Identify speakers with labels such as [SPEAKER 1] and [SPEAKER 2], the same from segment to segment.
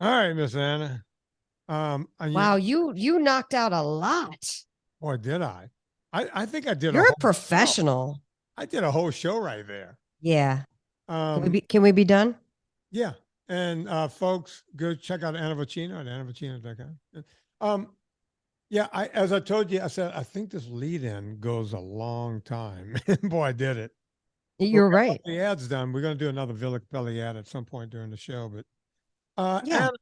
[SPEAKER 1] All right, Miss Anna.
[SPEAKER 2] Wow, you knocked out a lot.
[SPEAKER 1] Boy, did I. I think I did a
[SPEAKER 2] You're a
[SPEAKER 1] whole show.
[SPEAKER 2] professional.
[SPEAKER 1] I did a whole show right there.
[SPEAKER 2] Yeah. Can we
[SPEAKER 1] Um,
[SPEAKER 2] be done?
[SPEAKER 1] yeah. And folks, go check out Anna Vocino at annavocino.com. Yeah, as I told you, I said I think this lead-in goes a long time. Boy, I did it. But
[SPEAKER 2] You're
[SPEAKER 1] we got all
[SPEAKER 2] right.
[SPEAKER 1] the ads done. We're going to do another Villa Pelli ad at some point during the show. But
[SPEAKER 2] Yeah.
[SPEAKER 1] Anna,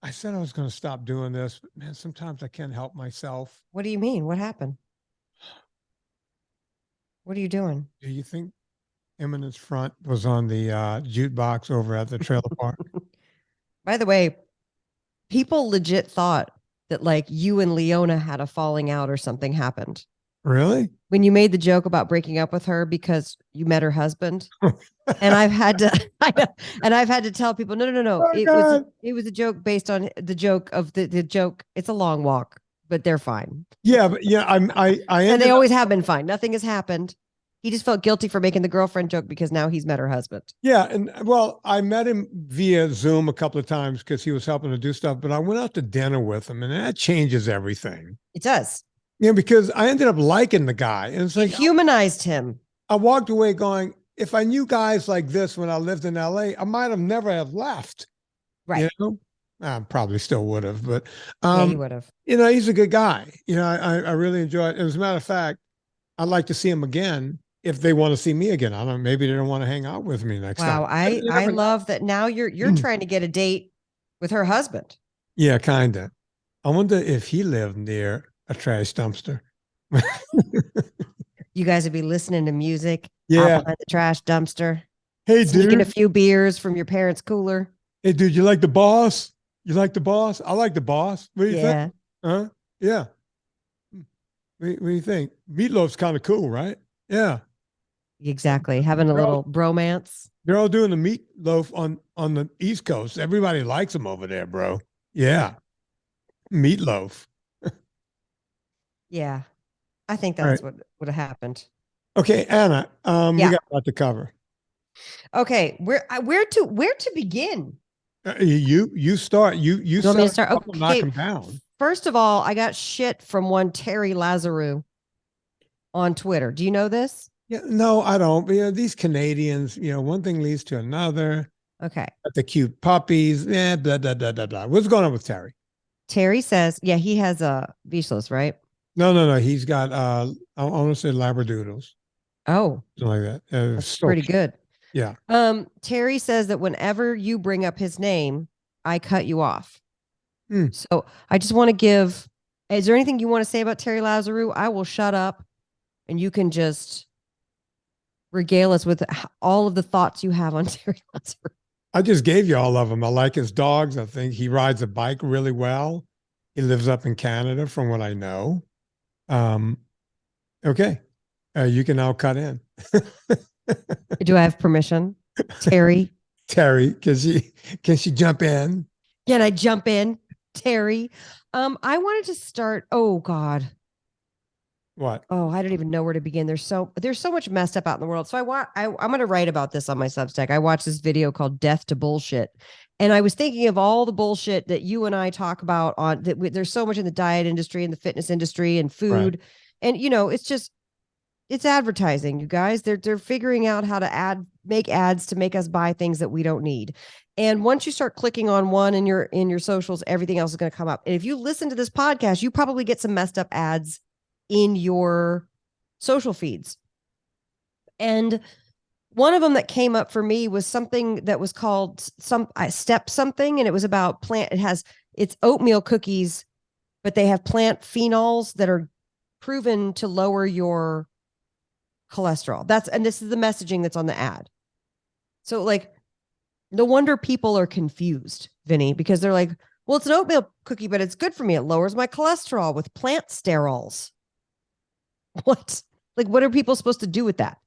[SPEAKER 1] I said I was going to stop doing this, but man, sometimes I can't help myself.
[SPEAKER 2] What do you mean? What happened? What are you doing?
[SPEAKER 1] Do you think Eminence Front was on the jukebox over at the trailer park?
[SPEAKER 2] By the way, people legit thought that like you and Leona had a falling out or something happened.
[SPEAKER 1] Really?
[SPEAKER 2] When you made the joke about breaking up with her because you met her husband. And I've had to tell people, no.
[SPEAKER 1] Oh, God.
[SPEAKER 2] It was a joke based on the joke of the joke. It's a long walk, but they're fine.
[SPEAKER 1] Yeah, but yeah, I
[SPEAKER 2] And
[SPEAKER 1] ended
[SPEAKER 2] they
[SPEAKER 1] up,
[SPEAKER 2] always have been fine. Nothing has happened. He just felt guilty for making the girlfriend joke because now he's met her husband.
[SPEAKER 1] yeah, and well, I met him via Zoom a couple of times because he was helping to do stuff, but I went out to dinner with him, and that changes everything.
[SPEAKER 2] It does.
[SPEAKER 1] Yeah, because I ended up liking the guy, and it's
[SPEAKER 2] It
[SPEAKER 1] like
[SPEAKER 2] humanized him.
[SPEAKER 1] I walked away going, if I knew guys like this when I lived in LA, I might have never have left.
[SPEAKER 2] Right.
[SPEAKER 1] You know, I probably still would have, but
[SPEAKER 2] Yeah, you would have.
[SPEAKER 1] he's a good guy. I really enjoy it. As a matter of fact, I'd like to see him again if they want to see me again. I don't know, maybe they don't want to hang out with me next
[SPEAKER 2] Wow.
[SPEAKER 1] time.
[SPEAKER 2] I love that now you're trying to get a date with her husband.
[SPEAKER 1] Yeah, kind of. I wonder if he lived near a trash dumpster.
[SPEAKER 2] You guys would be listening to music out
[SPEAKER 1] Yeah.
[SPEAKER 2] behind the trash dumpster,
[SPEAKER 1] Hey,
[SPEAKER 2] sneaking a
[SPEAKER 1] dude.
[SPEAKER 2] few beers from your parents' cooler.
[SPEAKER 1] Hey, dude, you like the boss? You like the boss? I like the boss. What do you think?
[SPEAKER 2] Yeah,
[SPEAKER 1] Huh? Yeah. What do you think? Meatloaf's kind of cool, right? Yeah.
[SPEAKER 2] exactly. Having a
[SPEAKER 1] They're all,
[SPEAKER 2] little bromance.
[SPEAKER 1] they're all doing the meatloaf on the East Coast. Everybody likes them over there, bro. Yeah. Meatloaf.
[SPEAKER 2] Yeah. I think
[SPEAKER 1] All right.
[SPEAKER 2] that's what would have happened.
[SPEAKER 1] Okay, Anna, we
[SPEAKER 2] Yeah.
[SPEAKER 1] got a lot to cover.
[SPEAKER 2] Okay. Where to begin?
[SPEAKER 1] You start. You
[SPEAKER 2] You want me to start?
[SPEAKER 1] knock
[SPEAKER 2] Okay.
[SPEAKER 1] them down.
[SPEAKER 2] First of all, I got shit from one Terry Lazarou on Twitter. Do you know this?
[SPEAKER 1] Yeah, no, I don't. But, these Canadians, one thing leads to another.
[SPEAKER 2] Okay.
[SPEAKER 1] Got the cute puppies. Yeah, blah, blah, blah, blah, blah. What's going on with Terry?
[SPEAKER 2] Terry says, yeah, he has a Vicious, right?
[SPEAKER 1] No. He's got I want to say Labradoodles.
[SPEAKER 2] Oh,
[SPEAKER 1] Something like that.
[SPEAKER 2] that's pretty good.
[SPEAKER 1] Yeah.
[SPEAKER 2] Terry says that whenever you bring up his name, I cut you off. So I just want to give, is there anything you want to say about Terry Lazarou? I will shut up and you can just regale us with all of the thoughts you have on Terry Lazarou.
[SPEAKER 1] I just gave you all of them. I like his dogs. I think he rides a bike really well. He lives up in Canada from what I know. Okay. You can now cut in.
[SPEAKER 2] Do I have permission? Terry?
[SPEAKER 1] Terry, can she jump in?
[SPEAKER 2] Can I jump in? Terry. I wanted to start. Oh God.
[SPEAKER 1] What?
[SPEAKER 2] Oh, I don't even know where to begin. There's so much messed up out in the world. So I'm going to write about this on my Substack. I watched this video called "Death to Bullshit," and I was thinking of all the bullshit that you and I talk about on that. There's so much in the diet industry and the fitness industry and food, right. And it's advertising. You guys, they're figuring out how to make ads to make us buy things that we don't need. And once you start clicking on one in your socials, everything else is going to come up. And if you listen to this podcast, you probably get some messed up ads in your social feeds. And one of them that came up for me was something that was called step something. And it was about it's oatmeal cookies, but they have plant phenols that are proven to lower your cholesterol. And this is the messaging that's on the ad. So like, no wonder people are confused, Vinny, because they're like, well, it's an oatmeal cookie, but it's good for me. It lowers my cholesterol with plant sterols. What? Like, what are people supposed to do with that?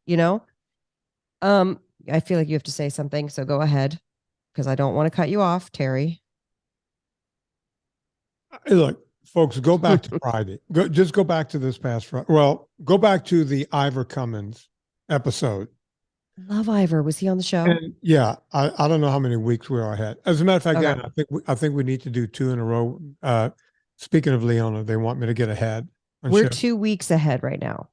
[SPEAKER 2] I feel like you have to say something, so go ahead, because I don't want to cut you off, Terry.
[SPEAKER 1] Hey, look, folks, go back to Friday. Just go back to this past Friday. Well, go back to the Ivor Cummins episode.
[SPEAKER 2] Love Ivor. Was he on the show?
[SPEAKER 1] And yeah, I don't know how many weeks we are ahead. As a matter of fact,
[SPEAKER 2] Okay.
[SPEAKER 1] Dan, I think we need to do 2 in a row. Speaking of Leona, they want me to get ahead.
[SPEAKER 2] We're 2 weeks ahead right now.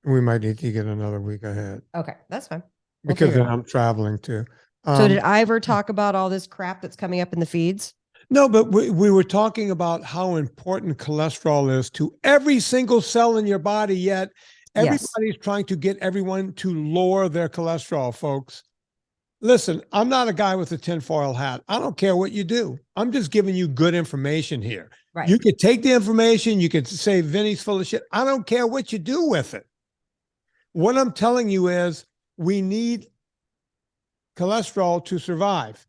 [SPEAKER 1] We might need to get another week ahead.
[SPEAKER 2] Okay, that's fine.
[SPEAKER 1] Because then I'm traveling too.
[SPEAKER 2] So did Ivor talk about all this crap that's coming up in the feeds?
[SPEAKER 1] No, but we were talking about how important cholesterol is to every single cell in your body, yet everybody's trying to get everyone to lower their cholesterol, folks. Listen, I'm not a guy with a tinfoil hat. I don't care what you do. I'm just giving you good information here.
[SPEAKER 2] Right.
[SPEAKER 1] You could take the information, you could say Vinny's full of shit. I don't care what you do with it. What I'm telling you is we need cholesterol to survive.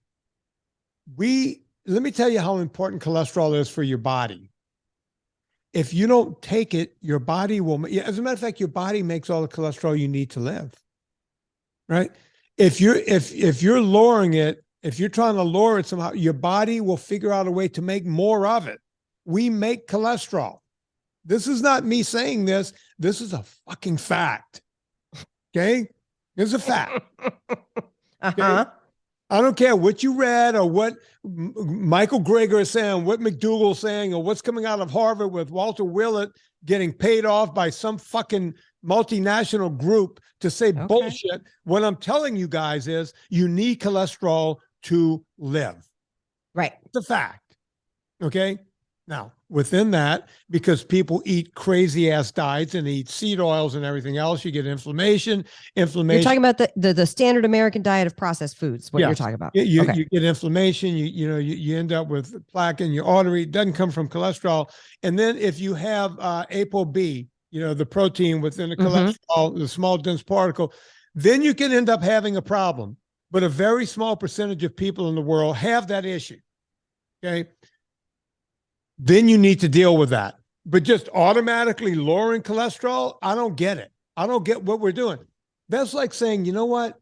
[SPEAKER 1] Let me tell you how important cholesterol is for your body. If you don't take it, your body will, as a matter of fact, your body makes all the cholesterol you need to live. Right? If you're lowering it, if you're trying to lower it somehow, your body will figure out a way to make more of it. We make cholesterol. This is not me saying this. This is a fucking fact. Okay? It's a fact. Okay? I don't care what you read or what Michael Greger is saying, what McDougall is saying, or what's coming out of Harvard with Walter Willett getting paid off by some fucking multinational group to say bullshit. What I'm telling you guys is you need cholesterol to live.
[SPEAKER 2] Right.
[SPEAKER 1] It's a fact. Okay? Now, within that, because people eat crazy ass diets and eat seed oils and everything else, you get inflammation.
[SPEAKER 2] You're talking about the standard American diet of processed foods. What you're talking about?
[SPEAKER 1] You get inflammation. You end up with plaque in your artery. It doesn't come from cholesterol. And then if you have ApoB, the protein within the cholesterol, the small dense particle, then you can end up having a problem. But a very small percentage of people in the world have that issue. Okay. Then you need to deal with that. But just automatically lowering cholesterol, I don't get it. I don't get what we're doing. That's like saying, you know what?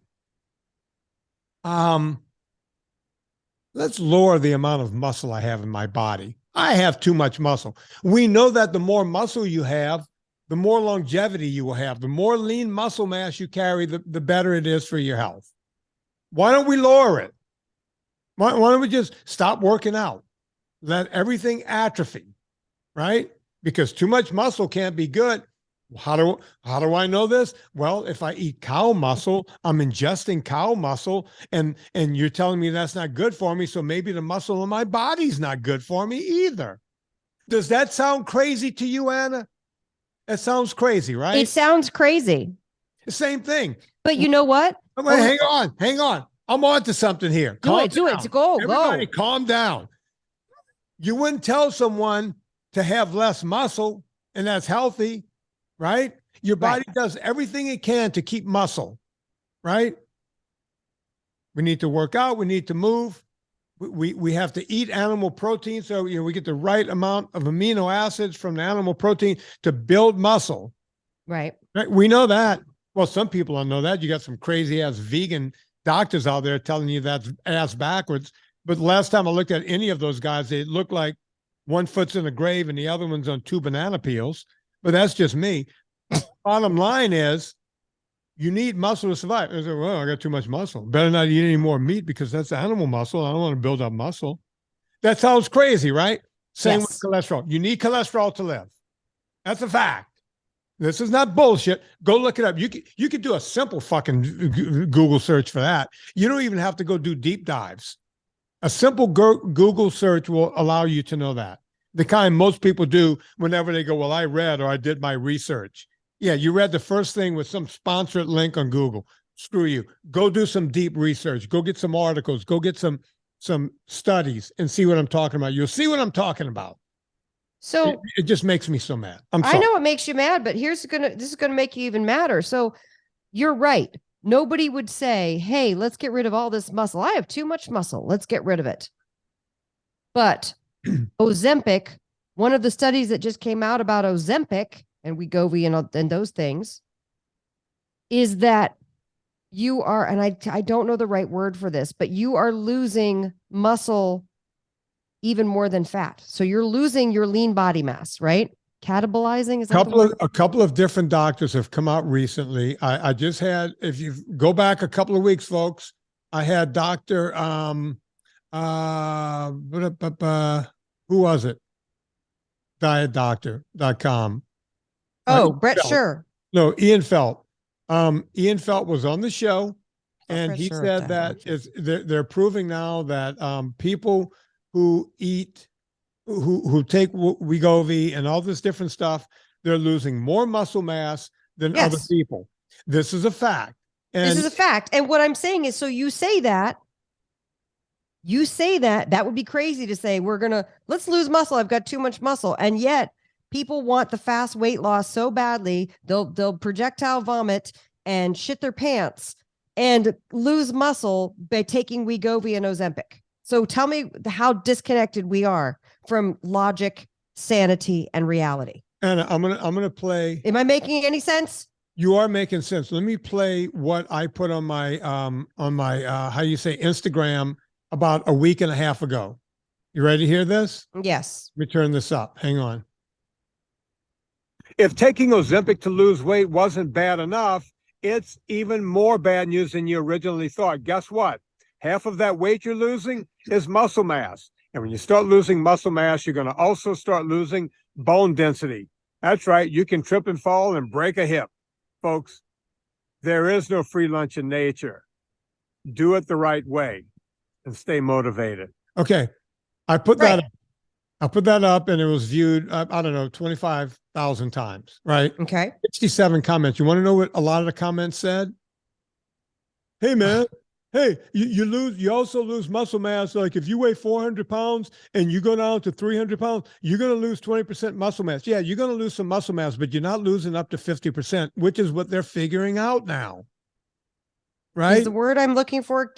[SPEAKER 1] Let's lower the amount of muscle I have in my body. I have too much muscle. We know that the more muscle you have, the more longevity you will have. The more lean muscle mass you carry, the better it is for your health. Why don't we lower it? Why don't we just stop working out? Let everything atrophy, right? Because too much muscle can't be good. How do I know this? Well, if I eat cow muscle, I'm ingesting cow muscle, and you're telling me that's not good for me, so maybe the muscle in my body's not good for me either. Does that sound crazy to you, Anna? It sounds crazy, right?
[SPEAKER 2] It sounds crazy.
[SPEAKER 1] The same thing.
[SPEAKER 2] But you know what?
[SPEAKER 1] Hang on. I'm on to something here.
[SPEAKER 2] Do it.
[SPEAKER 1] Everybody calm down. You wouldn't tell someone to have less muscle, and that's healthy, right? Your body does everything it can to keep muscle, right? We need to work out. We need to move. We have to eat animal protein, so we get the right amount of amino acids from the animal protein to build muscle.
[SPEAKER 2] Right.
[SPEAKER 1] We know that. Well, some people don't know that. You got some crazy ass vegan doctors out there telling you that's ass backwards. But last time I looked at any of those guys, they look like one foot's in the grave and the other one's on 2 banana peels. But that's just me. Bottom line is, you need muscle to survive. I said, well, I got too much muscle. Better not eat any more meat because that's animal muscle. I don't want to build up muscle. That sounds crazy, right? Same with cholesterol. You need cholesterol to live. That's a fact. This is not bullshit. Go look it up. You could do a simple fucking Google search for that. You don't even have to go do deep dives. A simple Google search will allow you to know that. The kind most people do whenever they go, well, I read or I did my research. Yeah, you read the first thing with some sponsored link on Google. Screw you. Go do some deep research. Go get some articles. Go get some studies and see what I'm talking about. You'll see what I'm talking about.
[SPEAKER 2] So
[SPEAKER 1] it just makes me so mad.
[SPEAKER 2] I know it makes you mad, but this is gonna make you even madder. So you're right. Nobody would say, hey, let's get rid of all this muscle. I have too much muscle. Let's get rid of it. But Ozempic, one of the studies that just came out about Ozempic and Wegovy and those things is that you are, and I don't know the right word for this, but you are losing muscle even more than fat. So you're losing your lean body mass, right? Catabolizing? Is that the word?
[SPEAKER 1] A couple of different doctors have come out recently. I just had, if you go back a couple of weeks, folks, I had Dr. Who was it? Dietdoctor.com.
[SPEAKER 2] Oh, Brett Sure.
[SPEAKER 1] No, Ian Felt. Ian Felt was on the show, and
[SPEAKER 2] Brett
[SPEAKER 1] he
[SPEAKER 2] Sure
[SPEAKER 1] said that they're proving now that people who eat, who take Wegovy and all this different stuff, they're losing more muscle mass than other people. This is a fact. And
[SPEAKER 2] this is a fact. And what I'm saying is, so you say that would be crazy to say, let's lose muscle. I've got too much muscle. And yet people want the fast weight loss so badly. They'll projectile vomit and shit their pants and lose muscle by taking Wegovy and Ozempic. So tell me how disconnected we are from logic, sanity, and reality.
[SPEAKER 1] And I'm gonna play.
[SPEAKER 2] Am I making any sense?
[SPEAKER 1] You are making sense. Let me play what I put on my how you say Instagram about a week and a half ago. You ready to hear this?
[SPEAKER 2] Yes.
[SPEAKER 1] Let me turn this up. Hang on. If taking Ozempic to lose weight wasn't bad enough, it's even more bad news than you originally thought. Guess what? Half of that weight you're losing is muscle mass. And when you start losing muscle mass, you're going to also start losing bone density. That's right. You can trip and fall and break a hip. Folks, there is no free lunch in nature. Do it the right way and stay motivated. Okay. I put that up and it was viewed, I don't know, 25,000 times, right?
[SPEAKER 2] Okay.
[SPEAKER 1] 67 comments. You want to know what a lot of the comments said? Hey, man. Hey, you also lose muscle mass. Like if you weigh 400 pounds and you go down to 300 pounds, you're going to lose 20% muscle mass. Yeah, you're going to lose some muscle mass, but you're not losing up to 50%, which is what they're figuring out now. Right?
[SPEAKER 2] Is the word I'm looking for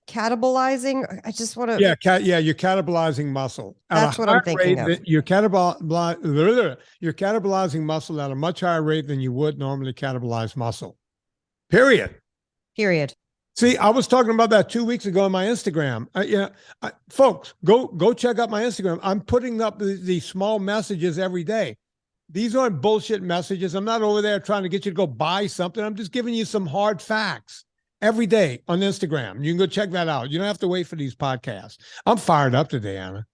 [SPEAKER 2] catabolizing? I just want to.
[SPEAKER 1] Yeah, you're catabolizing muscle.
[SPEAKER 2] That's what I'm thinking of.
[SPEAKER 1] You're catabolizing muscle at a much higher rate than you would normally catabolize muscle. Period. See, I was talking about that 2 weeks ago on my Instagram. Folks, go check out my Instagram. I'm putting up these small messages every day. These aren't bullshit messages. I'm not over there trying to get you to go buy something. I'm just giving you some hard facts every day on Instagram. You can go check that out. You don't have to wait for these podcasts. I'm fired up today, Anna.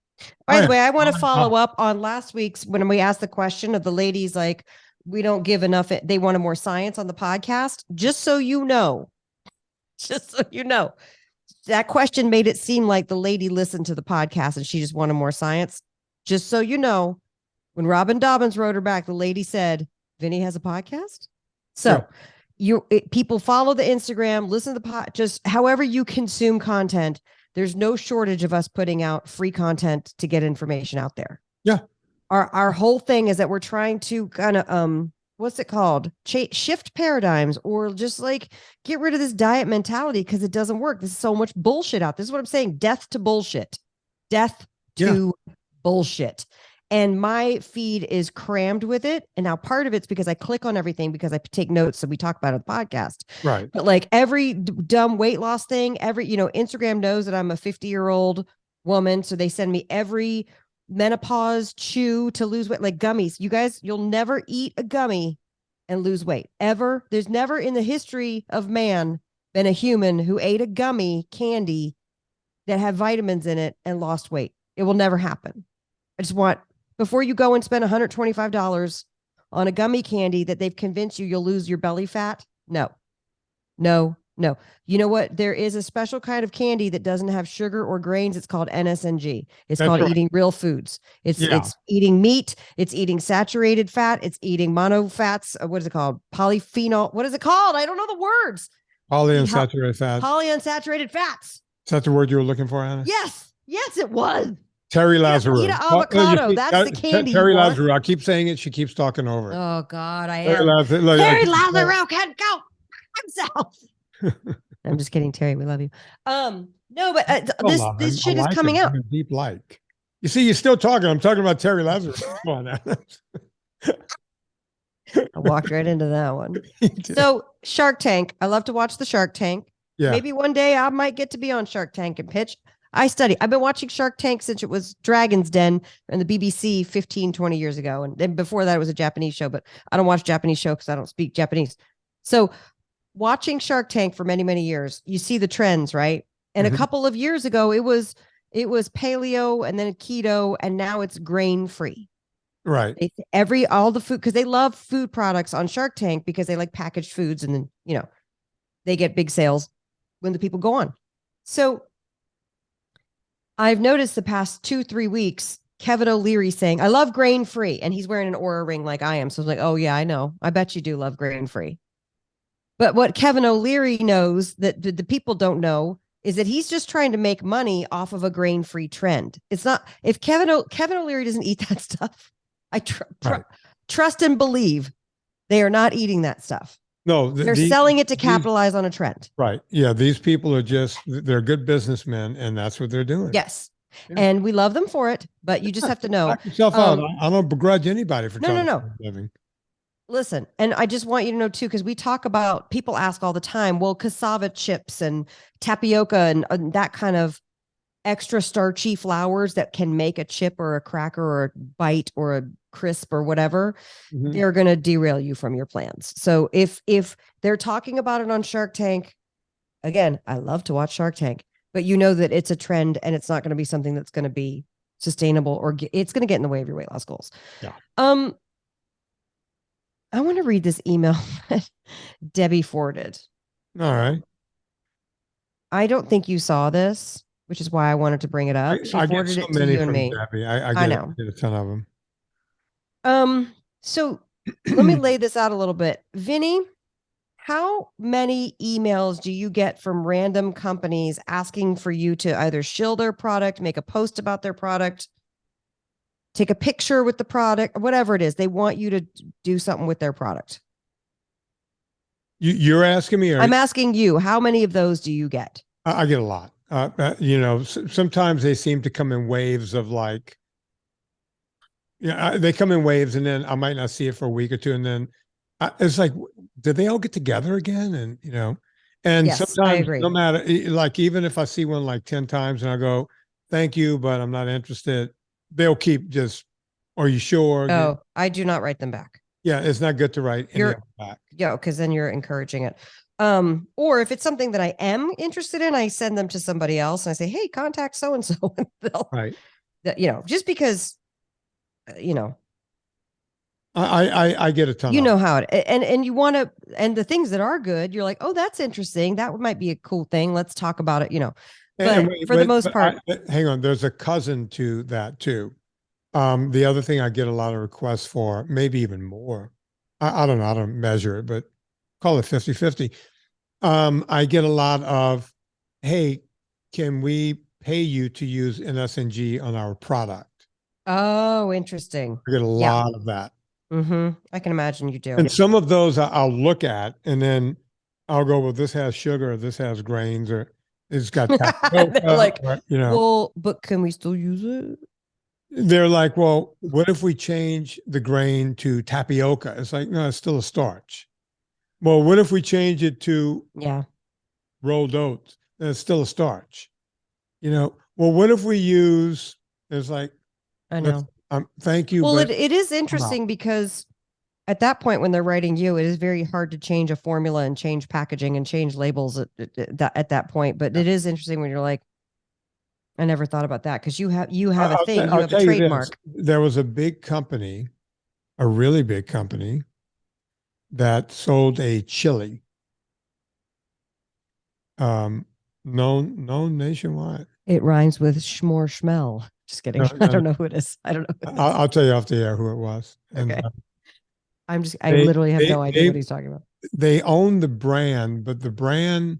[SPEAKER 2] By the way, I want to follow up on last week's when we asked the question of the ladies, like, we don't give enough. They wanted more science on the podcast. Just so you know, that question made it seem like the lady listened to the podcast and she just wanted more science. Just so you know, when Robin Dobbins wrote her back, the lady said, Vinny has a podcast. So people follow the Instagram, listen to the just however you consume content. There's no shortage of us putting out free content to get information out there.
[SPEAKER 1] Yeah.
[SPEAKER 2] Our whole thing is that we're trying to kind of, what's it called? Shift paradigms, or just like get rid of this diet mentality because it doesn't work. There's so much bullshit out. This is what I'm saying. Death to bullshit. Bullshit. And my feed is crammed with it. And now part of it's because I click on everything because I take notes. So we talk about it on the podcast.
[SPEAKER 1] Right.
[SPEAKER 2] But like every dumb weight loss thing, Instagram knows that I'm a 50-year-old woman. So they send me every menopause chew to lose weight, like gummies. You guys, you'll never eat a gummy and lose weight ever. There's never in the history of man been a human who ate a gummy candy that had vitamins in it and lost weight. It will never happen. I just want, before you go and spend $125 on a gummy candy that they've convinced you'll lose your belly fat. No. You know what? There is a special kind of candy that doesn't have sugar or grains. It's called NSNG. It's called eating real foods. It's eating meat. It's eating saturated fat. It's eating monofats. What is it called? Polyphenol. What is it called? I don't know the words.
[SPEAKER 1] Polyunsaturated fats.
[SPEAKER 2] Polyunsaturated fats.
[SPEAKER 1] Is that the word you were looking for, Anna?
[SPEAKER 2] Yes, it was.
[SPEAKER 1] Terry Lazarou.
[SPEAKER 2] Eat an avocado. That's the candy.
[SPEAKER 1] Terry Lazarou. I keep saying it. She keeps talking over it.
[SPEAKER 2] Oh God, I
[SPEAKER 1] Terry
[SPEAKER 2] am. Terry
[SPEAKER 1] Lazarou
[SPEAKER 2] can't go himself. I'm just kidding, Terry. We love you. No, but this shit is coming out.
[SPEAKER 1] Deep like. You see, you're still talking. I'm talking about Terry Lazarou. Come on, Anna.
[SPEAKER 2] I walked right into that one. So Shark Tank. I love to watch the Shark Tank.
[SPEAKER 1] Yeah.
[SPEAKER 2] Maybe one day I might get to be on Shark Tank and pitch. I've been watching Shark Tank since it was Dragon's Den and the BBC 15, 20 years ago. And then before that, it was a Japanese show, but I don't watch Japanese show because I don't speak Japanese. So watching Shark Tank for many, many years, you see the trends, right? And a couple of years ago, it was paleo and then keto, and now it's grain free.
[SPEAKER 1] Right.
[SPEAKER 2] All the food, because they love food products on Shark Tank because they like packaged foods, and then, you know, they get big sales when the people go on. So I've noticed the past 2-3 weeks, Kevin O'Leary saying, I love grain free. And he's wearing an Oura ring like I am. So I was like, oh yeah, I know. I bet you do love grain free. But what Kevin O'Leary knows that the people don't know is that he's just trying to make money off of a grain-free trend. It's not, if Kevin O'Leary doesn't eat that stuff, I trust and believe they are not eating that stuff.
[SPEAKER 1] No,
[SPEAKER 2] they're selling it to capitalize on a trend.
[SPEAKER 1] Right. Yeah. These people are they're good businessmen, and that's what they're doing.
[SPEAKER 2] Yes. Yeah. And we love them for it, but you just have to know.
[SPEAKER 1] Knock yourself out. I don't begrudge anybody for trying
[SPEAKER 2] to
[SPEAKER 1] living.
[SPEAKER 2] Listen, and I just want you to know too, because we talk about, people ask all the time, well, cassava chips and tapioca and that kind of extra starchy flours that can make a chip or a cracker or a bite or a crisp or whatever, they're going to derail you from your plans. So if they're talking about it on Shark Tank, again, I love to watch Shark Tank, but you know that it's a trend and it's not going to be something that's going to be sustainable, or it's going to get in the way of your weight loss goals.
[SPEAKER 1] Yeah.
[SPEAKER 2] I want to read this email that Debbie forwarded.
[SPEAKER 1] All right.
[SPEAKER 2] I don't think you saw this, which is why I wanted to bring it up. She forwarded it to you and me.
[SPEAKER 1] Debbie. I know. Get a ton of them.
[SPEAKER 2] So let me lay this out a little bit. Vinny, how many emails do you get from random companies asking for you to either shill their product, make a post about their product, take a picture with the product, whatever it is? They want you to do something with their product.
[SPEAKER 1] You're asking me?
[SPEAKER 2] I'm asking you, how many of those do you get?
[SPEAKER 1] I get a lot. You know, sometimes they seem to come in waves of like, they come in waves, and then I might not see it for a week or two. And then it's like, did they all get together again? And, you know, and
[SPEAKER 2] yes,
[SPEAKER 1] sometimes no matter, like, even if I see one like 10 times and I go, thank you, but I'm not interested, they'll keep just, are you sure?
[SPEAKER 2] Oh, I do not write them back.
[SPEAKER 1] Yeah. It's not good to write back.
[SPEAKER 2] Yeah. Cause then you're encouraging it. Or if it's something that I am interested in, I send them to somebody else and I say, hey, contact so-and-so. And they'll,
[SPEAKER 1] right.
[SPEAKER 2] You know, just because, you know,
[SPEAKER 1] I get a ton.
[SPEAKER 2] You know how it, and you want to, and the things that are good, you're like, oh, that's interesting. That might be a cool thing. Let's talk about it, you know. But for the most part,
[SPEAKER 1] hang on, there's a cousin to that too. The other thing I get a lot of requests for, maybe even more. I don't know, I don't measure it, but call it 50-50. I get a lot of, hey, can we pay you to use NSNG on our product?
[SPEAKER 2] Oh, interesting.
[SPEAKER 1] I get a lot of that.
[SPEAKER 2] I can imagine you do.
[SPEAKER 1] And some of those I'll look at, and then I'll go, well, this has sugar, or this has grains, or it's got
[SPEAKER 2] like,
[SPEAKER 1] you know.
[SPEAKER 2] Well, but can we still use it?
[SPEAKER 1] They're like, well, what if we change the grain to tapioca? It's like, no, it's still a starch. Well, what if we change it to rolled oats? It's still a starch. You know, well, what if we use, it's like,
[SPEAKER 2] I know.
[SPEAKER 1] Thank you.
[SPEAKER 2] Well, it is interesting because at that point, when they're writing you, it is very hard to change a formula and change packaging and change labels at that point. But it is interesting when you're like, I never thought about that, because you have a thing, you have a trademark.
[SPEAKER 1] There was a big company, a really big company, that sold a chili, known nationwide.
[SPEAKER 2] It rhymes with schmore schmel. Just kidding. No, I don't know who it is. I don't know.
[SPEAKER 1] I'll tell you off the air who it was.
[SPEAKER 2] Okay. And, I literally have no idea what he's talking about.
[SPEAKER 1] They own the brand, but the brand,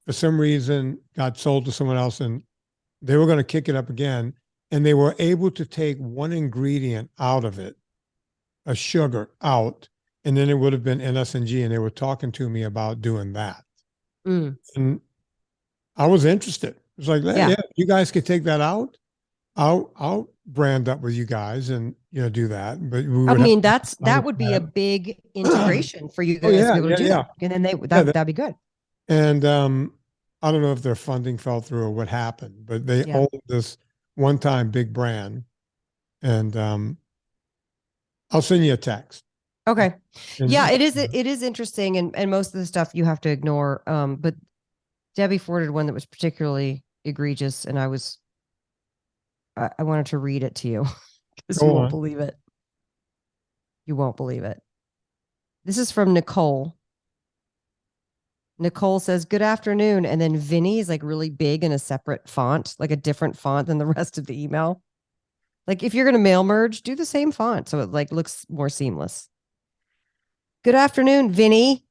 [SPEAKER 1] for some reason, got sold to someone else, and they were going to kick it up again. And they were able to take one ingredient out of it, a sugar out, and then it would have been NSNG. And they were talking to me about doing that. And I was interested. It's like, yeah, you guys could take that out. I'll brand up with you guys and, you know, do that. But I
[SPEAKER 2] mean, that would be a big integration for you guys to be able to do that. And then that'd be good.
[SPEAKER 1] And I don't know if their funding fell through or what happened, but they
[SPEAKER 2] Yeah.
[SPEAKER 1] own this one-time big brand. And I'll send you a text.
[SPEAKER 2] Okay.
[SPEAKER 1] And
[SPEAKER 2] Yeah, it is interesting, and most of the stuff you have to ignore. But Debbie forwarded one that was particularly egregious, and I wanted to read it to you because you won't believe it. You won't believe it. This is from Nicole. Nicole says, "Good afternoon." And then Vinny is like really big in a separate font, like a different font than the rest of the email. Like if you're going to mail merge, do the same font so it like looks more seamless. Good afternoon, Vinny.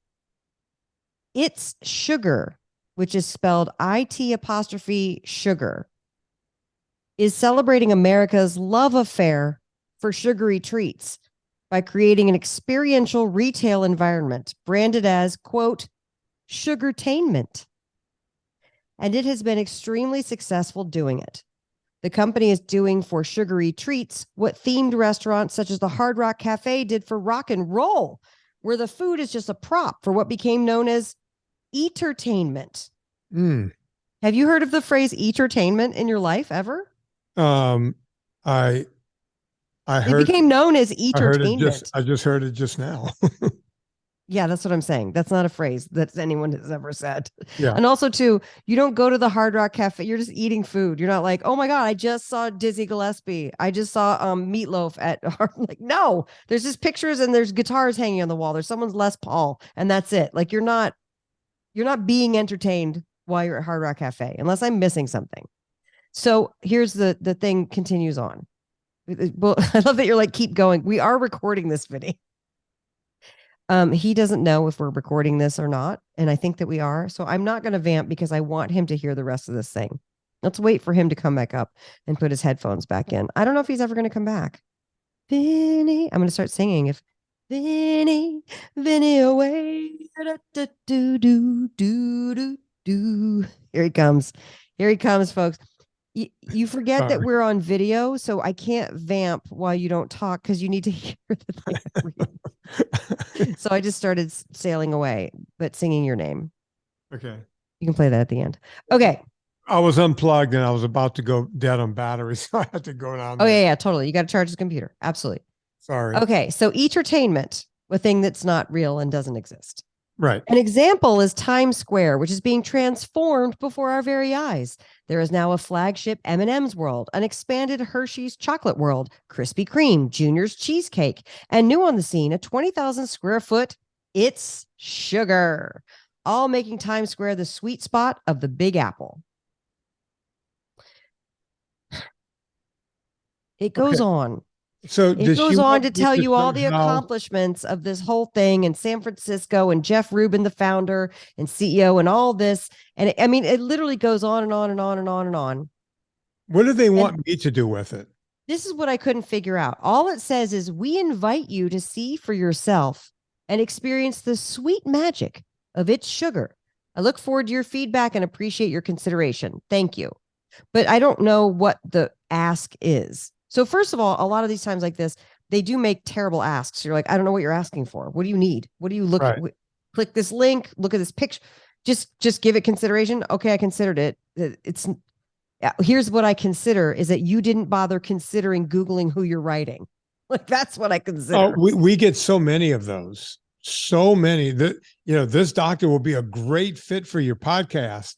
[SPEAKER 2] It's Sugar, which is spelled IT' sugar, is celebrating America's love affair for sugary treats by creating an experiential retail environment branded as, quote, sugartainment. And it has been extremely successful doing it. The company is doing for sugary treats what themed restaurants such as the Hard Rock Cafe did for rock and roll, where the food is just a prop for what became known as eatertainment. Have you heard of the phrase eatertainment in your life ever?
[SPEAKER 1] I heard
[SPEAKER 2] it became known as eatertainment.
[SPEAKER 1] I just heard it just now.
[SPEAKER 2] Yeah, that's what I'm saying. That's not a phrase that anyone has ever said.
[SPEAKER 1] Yeah.
[SPEAKER 2] And also, too, you don't go to the Hard Rock Cafe. You're just eating food. You're not like, oh my God, I just saw Dizzy Gillespie. I just saw Meatloaf at like, no, there's just pictures and there's guitars hanging on the wall. There's someone's Les Paul, and that's it. Like you're not being entertained while you're at Hard Rock Cafe, unless I'm missing something. So here's the thing continues on. Well, I love that you're like, keep going. We are recording this video. He doesn't know if we're recording this or not, and I think that we are. So I'm not going to vamp because I want him to hear the rest of this thing. Let's wait for him to come back up and put his headphones back in. I don't know if he's ever going to come back. Vinny, I'm going to start singing. If Vinny away, do do do do do. Here he comes. Here he comes, folks. You forget that we're on video, so I can't vamp while you don't talk because you need to hear the thing. So I just started sailing away, but singing your name.
[SPEAKER 1] Okay.
[SPEAKER 2] You can play that at the end. Okay.
[SPEAKER 1] I was unplugged and I was about to go dead on battery, so I had to go down.
[SPEAKER 2] Oh, yeah, totally. You got to charge the computer. Absolutely.
[SPEAKER 1] Sorry.
[SPEAKER 2] Okay. So entertainment, a thing that's not real and doesn't exist.
[SPEAKER 1] Right.
[SPEAKER 2] An example is Times Square, which is being transformed before our very eyes. There is now a flagship M&M's world, an expanded Hershey's chocolate world, Krispy Kreme, Junior's cheesecake, and new on the scene, a 20,000 square foot It's Sugar, all making Times Square the sweet spot of the Big Apple. It goes on.
[SPEAKER 1] So
[SPEAKER 2] it goes on to tell you all the accomplishments of this whole thing in San Francisco and Jeff Rubin, the founder and CEO, and all this. And it literally goes on and on and on and on and on.
[SPEAKER 1] What do they want me to do with it?
[SPEAKER 2] This is what I couldn't figure out. All it says is we invite you to see for yourself and experience the sweet magic of It's Sugar. I look forward to your feedback and appreciate your consideration. Thank you. But I don't know what the ask is. So first of all, a lot of these times like this, they do make terrible asks. You're like, I don't know what you're asking for. What do you need? What do you look at? Click this link, look at this picture. Just give it consideration. Okay, I considered it. Here's what I consider is that you didn't bother considering Googling who you're writing. Like that's what I consider.
[SPEAKER 1] Oh, we get so many of those. So many that, this doctor will be a great fit for your podcast.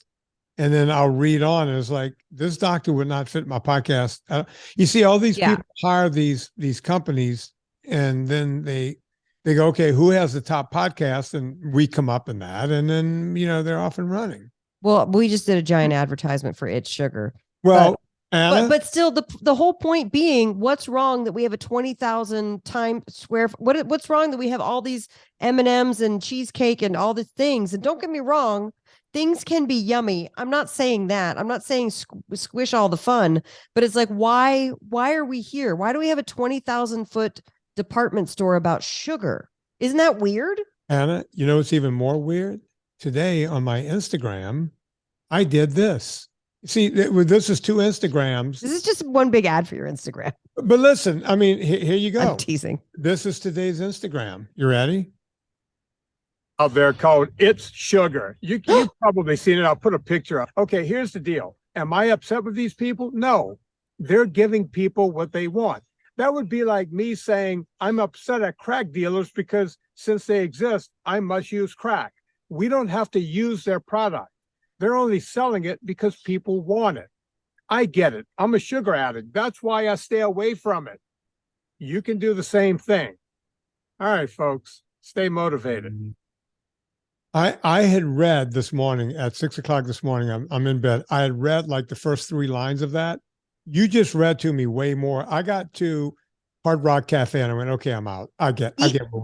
[SPEAKER 1] And then I'll read on and it's like, this doctor would not fit my podcast. You see all these people hire these companies and then they go, okay, who has the top podcast? And we come up in that. And then, they're off and running.
[SPEAKER 2] Well, we just did a giant advertisement for It's Sugar.
[SPEAKER 1] Well,
[SPEAKER 2] but still the whole point being, what's wrong that we have a 20,000 time square? What's wrong that we have all these M&Ms and cheesecake and all these things? And don't get me wrong, things can be yummy. I'm not saying that. I'm not saying squish all the fun, but it's like, why are we here? Why do we have a 20,000 foot department store about sugar? Isn't that weird?
[SPEAKER 1] Anna, what's even more weird? Today on my Instagram, I did this. See, this is 2 Instagrams.
[SPEAKER 2] This is just one big ad for your Instagram.
[SPEAKER 1] But listen, here you go.
[SPEAKER 2] I'm teasing.
[SPEAKER 1] This is today's Instagram. You ready? out there called It's Sugar. You've probably seen it. I'll put a picture up. Okay, here's the deal. Am I upset with these people? No. They're giving people what they want. That would be like me saying, I'm upset at crack dealers because since they exist, I must use crack. We don't have to use their product. They're only selling it because people want it. I get it. I'm a sugar addict. That's why I stay away from it. You can do the same thing. All right, folks, stay motivated. I had read this morning at 6 o'clock this morning, I'm in bed. I had read like the first 3 lines of that. You just read to me way more. I got to Hard Rock Cafe and I went, okay, I'm out. I get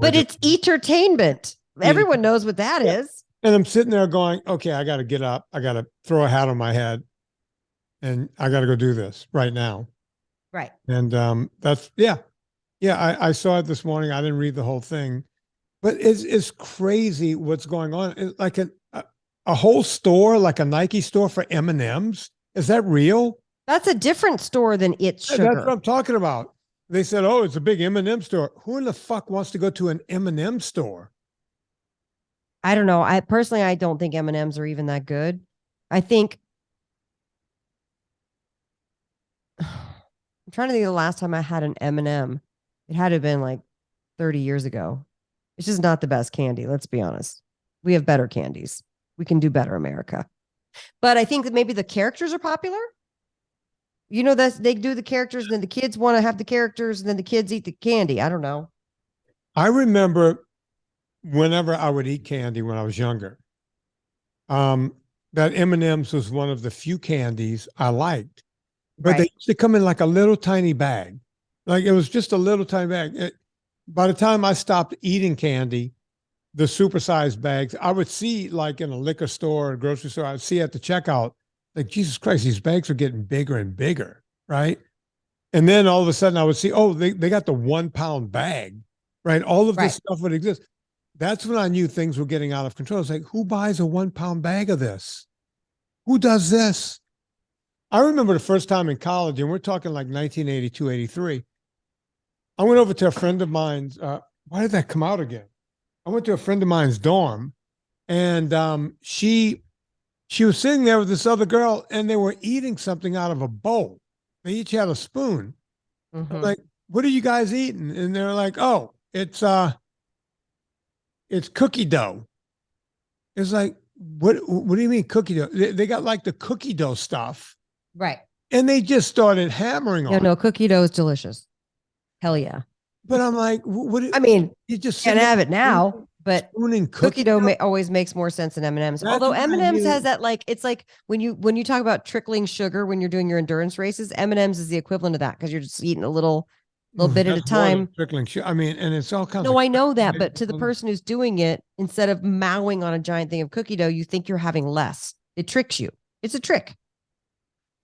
[SPEAKER 2] but it's entertainment. Everyone knows what that is.
[SPEAKER 1] And I'm sitting there going, okay, I got to get up. I got to throw a hat on my head and I got to go do this right now.
[SPEAKER 2] Right.
[SPEAKER 1] And that's, yeah. I saw it this morning. I didn't read the whole thing, but it's crazy what's going on. It's like a whole store, like a Nike store for M&Ms. Is that real?
[SPEAKER 2] That's a different store than It's Sugar.
[SPEAKER 1] That's what I'm talking about. They said, oh, it's a big M&M store. Who in the fuck wants to go to an M&M store?
[SPEAKER 2] I don't know. I personally don't think M&Ms are even that good. I think I'm trying to think of the last time I had an M&M. It had to have been like 30 years ago. It's just not the best candy. Let's be honest. We have better candies. We can do better, America. But I think that maybe the characters are popular. You know, that they do the characters and then the kids want to have the characters and then the kids eat the candy. I don't know.
[SPEAKER 1] I remember whenever I would eat candy when I was younger, that M&M's was one of the few candies I liked, but they used to come in like a little tiny bag. Like it was just a little tiny bag. By the time I stopped eating candy, the supersized bags, I would see like in a liquor store or grocery store, I'd see at the checkout, like, Jesus Christ, these bags are getting bigger and bigger, right? And then all of a sudden I would see, oh, they got the 1 pound bag, right? All of this stuff would exist. That's when I knew things were getting out of control. It's like, who buys a 1 pound bag of this? Who does this? I remember the first time in college, and we're talking like 1982, 83. I went over to a friend of mine's. Why did that come out again? I went to a friend of mine's dorm, and she was sitting there with this other girl, and they were eating something out of a bowl. They each had a spoon. I'm like, what are you guys eating? And they're like, oh, it's cookie dough. It's like, what do you mean cookie dough? They got like the cookie dough stuff.
[SPEAKER 2] Right.
[SPEAKER 1] And they just started hammering on it.
[SPEAKER 2] No, cookie dough is delicious. Hell yeah.
[SPEAKER 1] But I'm like, what?
[SPEAKER 2] I mean,
[SPEAKER 1] you just
[SPEAKER 2] can't have it now, but
[SPEAKER 1] cookie
[SPEAKER 2] dough always makes more sense than M&Ms. Although M&Ms has that, like, it's like when you talk about trickling sugar when you're doing your endurance races, M&Ms is the equivalent of that because you're just eating a little bit at a time.
[SPEAKER 1] Trickling sugar. I mean, and it's all kinds.
[SPEAKER 2] No, I know that, but to the person who's doing it, instead of mowing on a giant thing of cookie dough, you think you're having less. It tricks you. It's a trick.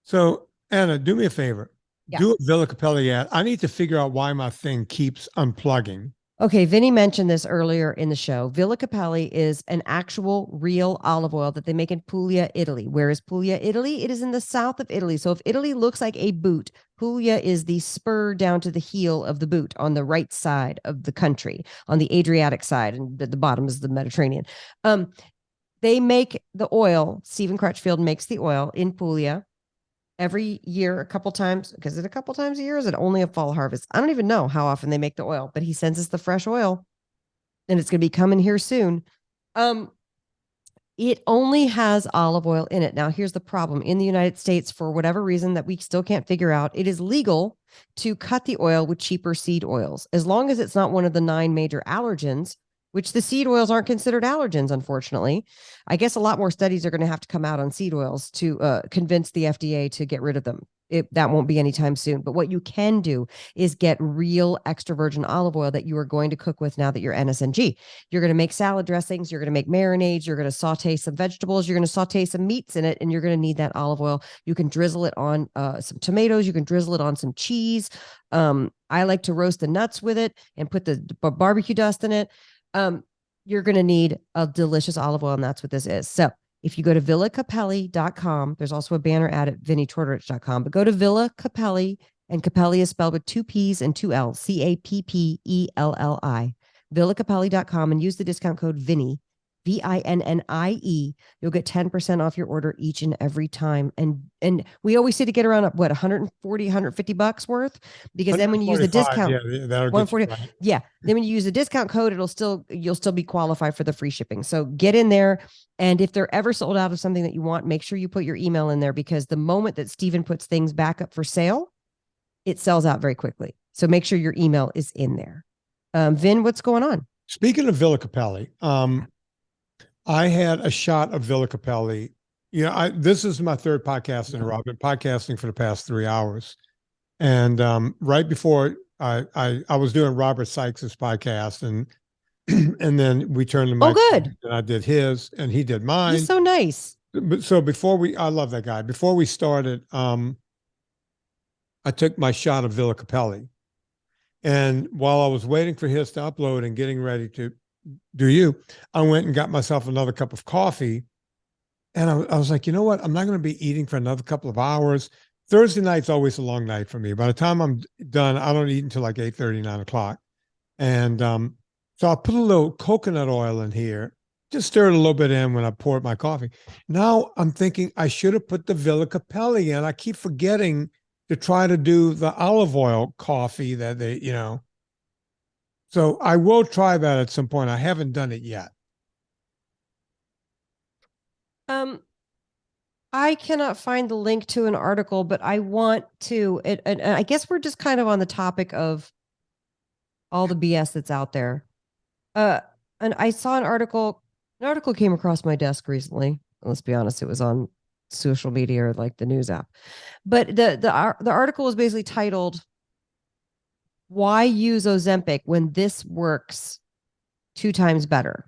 [SPEAKER 1] So, Anna, do me a favor.
[SPEAKER 2] Yeah.
[SPEAKER 1] Do a Villa Capelli ad. I need to figure out why my thing keeps unplugging.
[SPEAKER 2] Okay, Vinny mentioned this earlier in the show. Villa Capelli is an actual real olive oil that they make in Puglia, Italy. Where is Puglia, Italy? It is in the south of Italy. So if Italy looks like a boot, Puglia is the spur down to the heel of the boot on the right side of the country, on the Adriatic side, and at the bottom is the Mediterranean. They make the oil. Stephen Crutchfield makes the oil in Puglia every year, a couple times. Because it a couple times a year? Is it only a fall harvest? I don't even know how often they make the oil, but he sends us the fresh oil, and it's going to be coming here soon. It only has olive oil in it. Now, here's the problem. In the United States, for whatever reason that we still can't figure out, it is legal to cut the oil with cheaper seed oils, as long as it's not one of the 9 major allergens, which the seed oils aren't considered allergens, unfortunately. I guess a lot more studies are going to have to come out on seed oils to convince the FDA to get rid of them. That won't be anytime soon. But what you can do is get real extra virgin olive oil that you are going to cook with now that you're NSNG. You're going to make salad dressings. You're going to make marinades. You're going to saute some vegetables. You're going to saute some meats in it, and you're going to need that olive oil. You can drizzle it on some tomatoes. You can drizzle it on some cheese. I like to roast the nuts with it and put the barbecue dust in it. You're going to need a delicious olive oil, and that's what this is. So if you go to villacapelli.com, there's also a banner ad at vinnietortorich.com, but go to Villa Capelli, and Capelli is spelled with 2 P's and 2 L's, Cappelli, villacapelli.com, and use the discount code Vinnie, VINNIE. You'll get 10% off your order each and every time. And we always say to get around what, 140, 150 bucks worth, because then when you use the
[SPEAKER 1] 125,
[SPEAKER 2] discount,
[SPEAKER 1] yeah, that'll get
[SPEAKER 2] 140,
[SPEAKER 1] you right.
[SPEAKER 2] yeah. Then when you use the discount code, you'll still be qualified for the free shipping. So get in there. And if they're ever sold out of something that you want, make sure you put your email in there, because the moment that Steven puts things back up for sale, it sells out very quickly. So make sure your email is in there. Vin, what's going on?
[SPEAKER 1] Speaking of Villa Capelli, I had a shot of Villa Capelli. You know, this is my third podcast in a row. I've been podcasting for the past 3 hours. And right before I was doing Robert Sykes's podcast, and and then we turned the mic.
[SPEAKER 2] Oh, good.
[SPEAKER 1] And I did his and he did mine.
[SPEAKER 2] He's so nice.
[SPEAKER 1] But so I love that guy. Before we started, I took my shot of Villa Capelli. And while I was waiting for his to upload and getting ready to I went and got myself another cup of coffee. And I was like, you know what? I'm not going to be eating for another couple of hours. Thursday night's always a long night for me. By the time I'm done, I don't eat until like 8:30, 9 o'clock. And so I put a little coconut oil in here, just stirred a little bit in when I poured my coffee. Now I'm thinking I should have put the Villa Capelli in. I keep forgetting to try to do the olive oil coffee that they, So I will try that at some point. I haven't done it yet.
[SPEAKER 2] I cannot find the link to an article, but I want to. And I guess we're just kind of on the topic of all the BS that's out there. And I saw an article. An article came across my desk recently. Let's be honest, it was on social media or like the news app. But the article was basically titled, "Why use Ozempic when this works 2 times better?"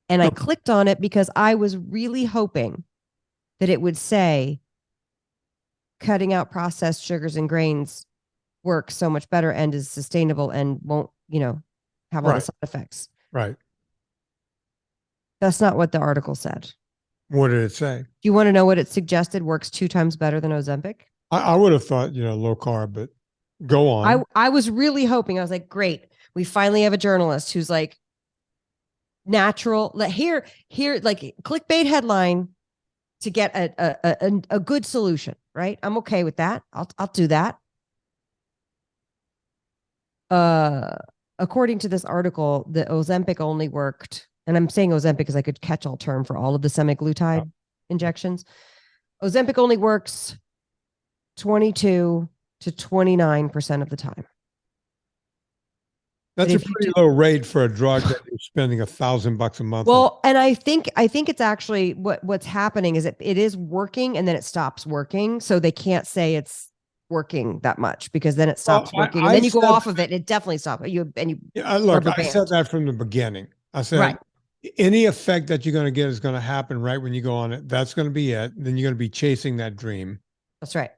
[SPEAKER 2] And I clicked on it because I was really hoping that it would say cutting out processed sugars and grains works so much better and is sustainable and won't, have all the side effects.
[SPEAKER 1] Right.
[SPEAKER 2] That's not what the article said.
[SPEAKER 1] What did it say?
[SPEAKER 2] Do you want to know what it suggested works 2 times better than Ozempic?
[SPEAKER 1] I would have thought, low carb, but go on.
[SPEAKER 2] I was really hoping. I was like, great. We finally have a journalist who's like natural. Here, like clickbait headline to get a good solution, right? I'm okay with that. I'll do that. According to this article, the Ozempic only worked, and I'm saying Ozempic is like a catch-all term for all of the semaglutide injections. Ozempic only works 22 to 29% of the time.
[SPEAKER 1] That's a pretty low rate for a drug that you're spending $1,000 a month.
[SPEAKER 2] Well, and I think it's actually what's happening is it is working and then it stops working. So they can't say it's working that much because then it stops working. And then you go off of it. It definitely stops. Look,
[SPEAKER 1] I said that from the beginning. I said, any effect that you're going to get is going to happen right when you go on it. That's going to be it. Then you're going to be chasing that dream.
[SPEAKER 2] That's right.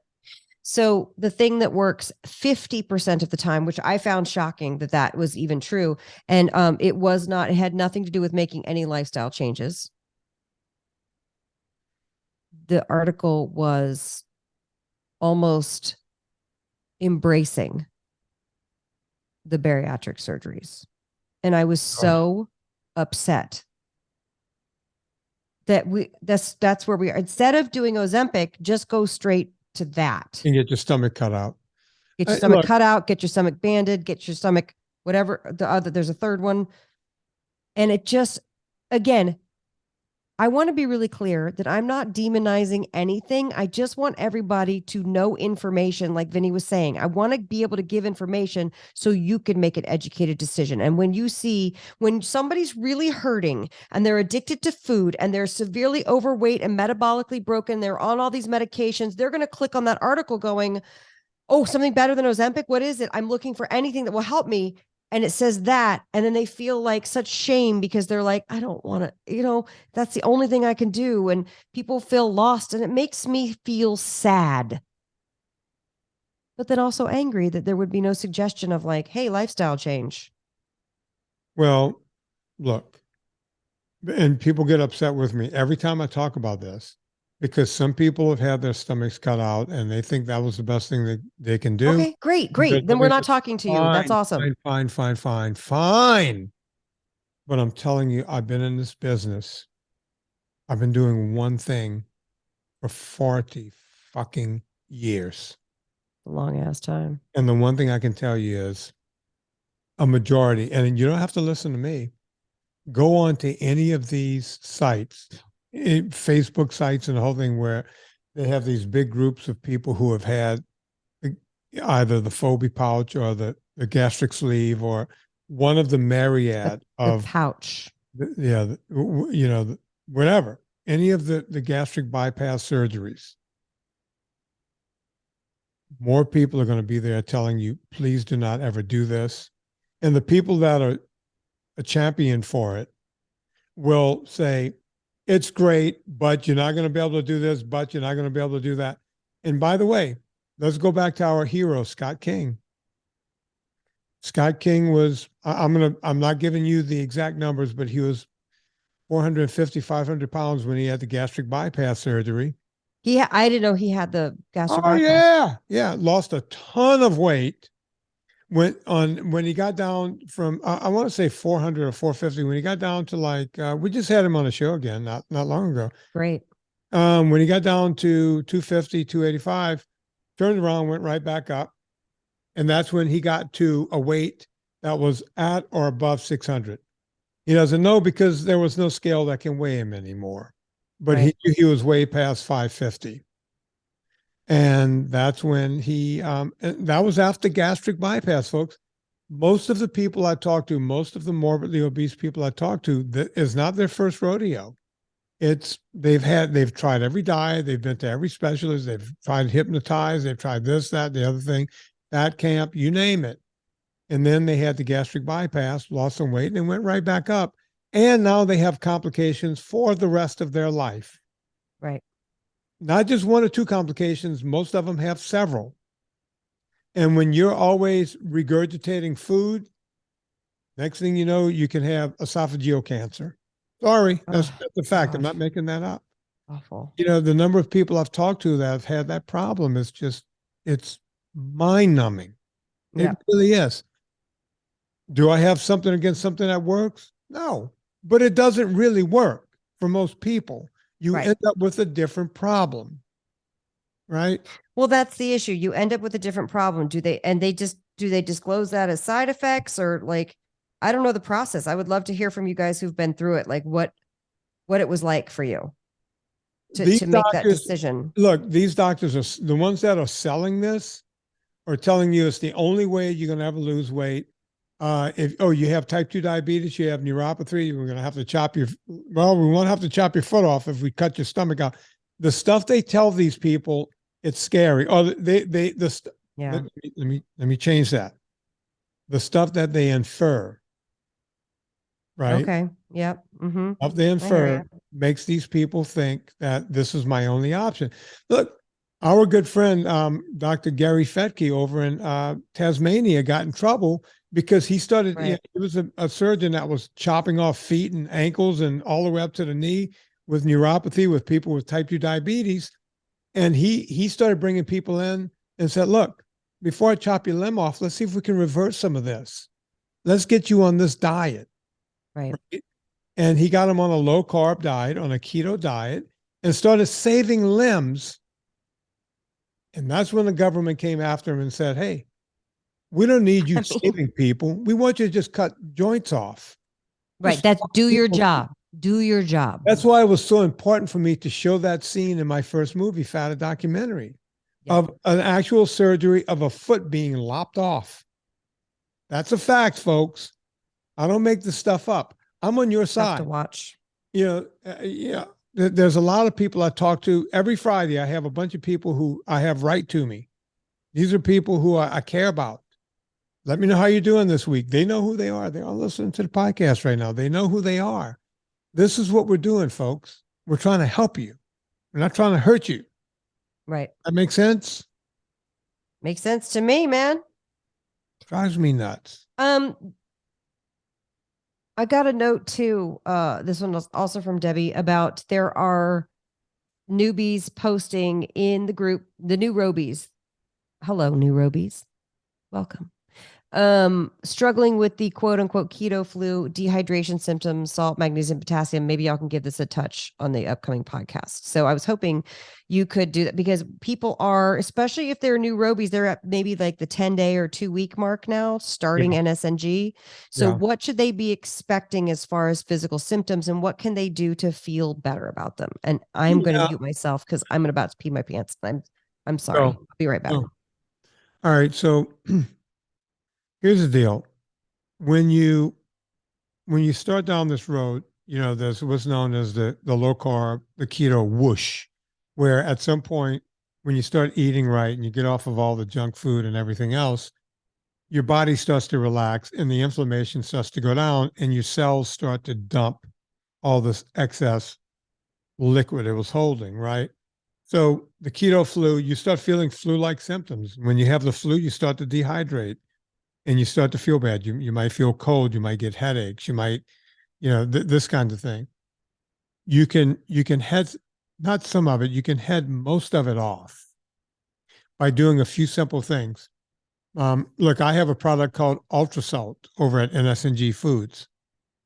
[SPEAKER 2] So the thing that works 50% of the time, which I found shocking that was even true. And it had nothing to do with making any lifestyle changes. The article was almost embracing the bariatric surgeries. And I was so upset that that's where we are. Instead of doing Ozempic, just go straight to that.
[SPEAKER 1] And get your stomach cut out.
[SPEAKER 2] Get your stomach cut out, get your stomach banded, get your stomach, whatever. There's a third one. And it just, again, I want to be really clear that I'm not demonizing anything. I just want everybody to know information, like Vinny was saying. I want to be able to give information so you can make an educated decision. And when somebody's really hurting and they're addicted to food and they're severely overweight and metabolically broken, they're on all these medications, they're going to click on that article going, oh, something better than Ozempic? What is it? I'm looking for anything that will help me. And it says that, and then they feel like such shame because they're like, I don't want to, that's the only thing I can do. And people feel lost, and it makes me feel sad. But then also angry that there would be no suggestion of like, hey, lifestyle change.
[SPEAKER 1] Well, look, and people get upset with me every time I talk about this because some people have had their stomachs cut out and they think that was the best thing that they can do.
[SPEAKER 2] Okay, great. Then we're not talking to you. That's awesome.
[SPEAKER 1] Fine. But I'm telling you, I've been in this business. I've been doing one thing for 40 fucking years.
[SPEAKER 2] A long ass time.
[SPEAKER 1] And the one thing I can tell you is a majority, and you don't have to listen to me, go on to any of these sites, Facebook sites and the whole thing, where they have these big groups of people who have had either the Phobie pouch or the gastric sleeve or one of the myriad
[SPEAKER 2] The
[SPEAKER 1] of
[SPEAKER 2] pouch.
[SPEAKER 1] whatever, any of the gastric bypass surgeries. More people are going to be there telling you, please do not ever do this. And the people that are a champion for it will say, it's great, but you're not going to be able to do this, but you're not going to be able to do that. And by the way, let's go back to our hero, Scott King. Scott King was, I'm not giving you the exact numbers, but he was 450, 500 pounds when he had the gastric bypass surgery.
[SPEAKER 2] I didn't know he had the gastric bypass.
[SPEAKER 1] Yeah. Yeah. Lost a ton of weight. When he got down from, I want to say 400 or 450, when he got down to like, we just had him on the show again, not long ago.
[SPEAKER 2] Great.
[SPEAKER 1] When he got down to 250, 285, turned around, went right back up. And that's when he got to a weight that was at or above 600. He doesn't know because there was no scale that can weigh him anymore, but
[SPEAKER 2] Right.
[SPEAKER 1] he was way past 550. And that's when and that was after gastric bypass, folks. Most of the people I talk to, most of the morbidly obese people I talk to, that is not their first rodeo. They've tried every diet, they've been to every specialist, they've tried hypnotize, they've tried this, that, the other thing, that camp, you name it. And then they had the gastric bypass, lost some weight, and went right back up. And now they have complications for the rest of their life.
[SPEAKER 2] Right.
[SPEAKER 1] Not just one or two complications, most of them have several. And when you're always regurgitating food, next thing you know, you can have esophageal cancer. Sorry, that's a fact.
[SPEAKER 2] Gosh.
[SPEAKER 1] I'm not making that up.
[SPEAKER 2] Awful.
[SPEAKER 1] The number of people I've talked to that have had that problem is just, it's mind numbing.
[SPEAKER 2] Yeah.
[SPEAKER 1] It really is. Do I have something against something that works? No, but it doesn't really work for most people. You
[SPEAKER 2] Right.
[SPEAKER 1] end up with a different problem, right?
[SPEAKER 2] Well, that's the issue. You end up with a different problem. Do they disclose that as side effects, or like, I don't know the process. I would love to hear from you guys who've been through it, like what it was like for you to make that decision.
[SPEAKER 1] Look, these doctors are the ones that are selling this are telling you it's the only way you're going to ever lose weight. If you have type 2 diabetes, you have neuropathy, we're going to have to we won't have to chop your foot off if we cut your stomach out. The stuff they tell these people, it's scary.
[SPEAKER 2] Yeah.
[SPEAKER 1] Let me change that. The stuff that they infer, right?
[SPEAKER 2] Okay. Yep. Mm-hmm.
[SPEAKER 1] Stuff they infer makes these people think that this is my only option. Look, our good friend, Dr. Gary Fetke over in Tasmania got in trouble because he started,
[SPEAKER 2] Right.
[SPEAKER 1] he was a surgeon that was chopping off feet and ankles and all the way up to the knee with neuropathy with people with type 2 diabetes. And he started bringing people in and said, look, before I chop your limb off, let's see if we can reverse some of this. Let's get you on this diet.
[SPEAKER 2] Right.
[SPEAKER 1] And he got him on a low carb diet, on a keto diet, and started saving limbs. And that's when the government came after him and said, hey, we don't need you saving people. We want you to just cut joints off.
[SPEAKER 2] Right. That's do your job. Do your job.
[SPEAKER 1] That's why it was so important for me to show that scene in my first movie, Fat, a documentary of an actual surgery of a foot being lopped off. That's a fact, folks. I don't make this stuff up. I'm on your side.
[SPEAKER 2] To watch.
[SPEAKER 1] There's a lot of people I talk to every Friday. I have a bunch of people who I have write to me. These are people who I care about. Let me know how you're doing this week. They know who they are. They're all listening to the podcast right now. They know who they are. This is what we're doing, folks. We're trying to help you. We're not trying to hurt you.
[SPEAKER 2] Right.
[SPEAKER 1] That makes sense?
[SPEAKER 2] Makes sense to me, man.
[SPEAKER 1] Drives me nuts.
[SPEAKER 2] I got a note too. This one was also from Debbie about there are newbies posting in the group, the new Robies. Hello, new Robies. Welcome. Struggling with the quote unquote keto flu, dehydration symptoms, salt, magnesium, potassium. Maybe y'all can give this a touch on the upcoming podcast. So I was hoping you could do that, because people are, especially if they're new Robies, they're at maybe like the 10-day or 2-week mark now, starting NSNG. So what should they be expecting as far as physical symptoms, and what can they do to feel better about them? And I'm going to mute myself because I'm about to pee my pants. I'm sorry. I'll be right back.
[SPEAKER 1] All right. So here's the deal. When you start down this road, there's what's known as the low carb, the keto whoosh, where at some point when you start eating right and you get off of all the junk food and everything else, your body starts to relax and the inflammation starts to go down and your cells start to dump all this excess liquid it was holding, right? So the keto flu, you start feeling flu-like symptoms. When you have the flu, you start to dehydrate. And you start to feel bad. You might feel cold. You might get headaches. You might, this kind of thing. You can head, not some of it, you can head most of it off by doing a few simple things. Look, I have a product called Ultra Salt over at NSNG Foods.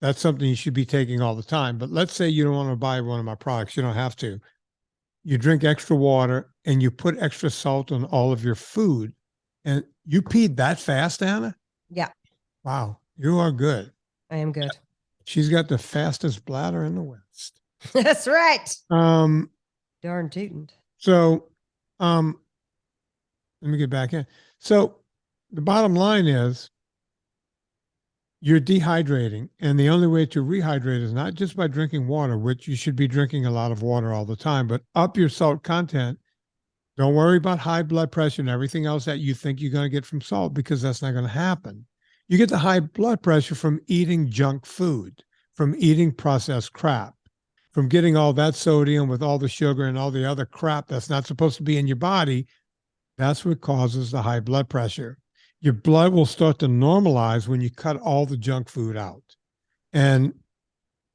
[SPEAKER 1] That's something you should be taking all the time. But let's say you don't want to buy one of my products. You don't have to. You drink extra water and you put extra salt on all of your food. And you peed that fast, Anna?
[SPEAKER 2] Yeah.
[SPEAKER 1] Wow. You are good.
[SPEAKER 2] I am good.
[SPEAKER 1] She's got the fastest bladder in the West.
[SPEAKER 2] That's right. Darn tootin'.
[SPEAKER 1] So, let me get back in. So the bottom line is you're dehydrating. And the only way to rehydrate is not just by drinking water, which you should be drinking a lot of water all the time, but up your salt content. Don't worry about high blood pressure and everything else that you think you're going to get from salt, because that's not going to happen. You get the high blood pressure from eating junk food, from eating processed crap, from getting all that sodium with all the sugar and all the other crap that's not supposed to be in your body. That's what causes the high blood pressure. Your blood will start to normalize when you cut all the junk food out. And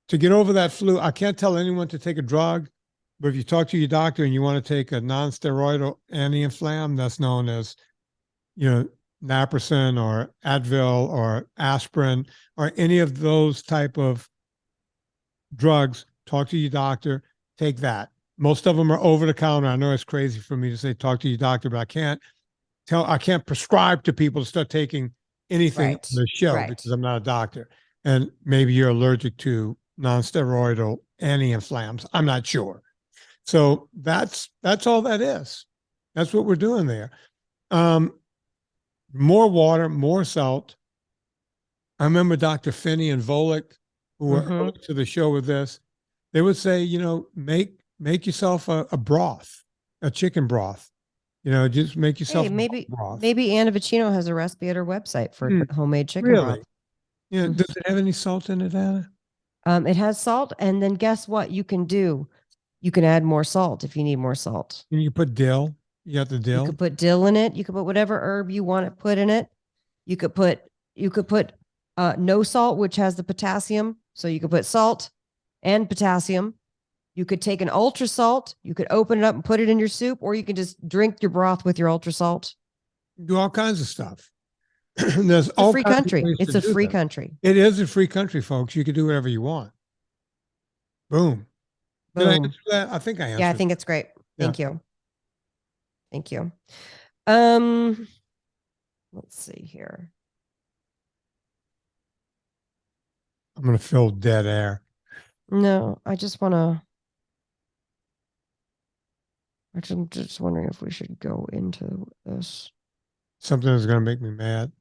[SPEAKER 1] to get over that flu, I can't tell anyone to take a drug. But if you talk to your doctor and you want to take a non-steroidal anti-inflammatory, that's known as, naproxen or Advil or aspirin or any of those type of drugs, talk to your doctor, take that. Most of them are over the counter. I know it's crazy for me to say talk to your doctor, but I can't prescribe to people to start taking anything on the show because I'm not a doctor. And maybe you're allergic to non-steroidal anti-inflammatories. I'm not sure. So that's all that is. That's what we're doing there. More water, more salt. I remember Dr. Vinnie and Volek, who were to the show with this. They would say, make yourself a broth, a chicken broth. Just make yourself broth.
[SPEAKER 2] Maybe Anna Vocino has a recipe at her website for homemade chicken broth.
[SPEAKER 1] Yeah. Does it have any salt in it, Anna?
[SPEAKER 2] It has salt, and then guess what you can do? You can add more salt if you need more salt.
[SPEAKER 1] And you put dill. You got the dill.
[SPEAKER 2] You could put dill in it. You could put whatever herb you want to put in it. You could put no salt, which has the potassium. So you could put salt and potassium. You could take an ultra salt. You could open it up and put it in your soup, or you can just drink your broth with your ultra salt.
[SPEAKER 1] Do all kinds of stuff. There's all
[SPEAKER 2] free country. It's a free country.
[SPEAKER 1] It is a free country, folks. You can do whatever you want. Boom. Did I answer that? I think I answered.
[SPEAKER 2] Yeah, I think it's great. Thank you. Thank you. Let's see here.
[SPEAKER 1] I'm going to fill dead air.
[SPEAKER 2] No, I just want to. Actually, I'm just wondering if we should go into this.
[SPEAKER 1] Something that's going to make me mad.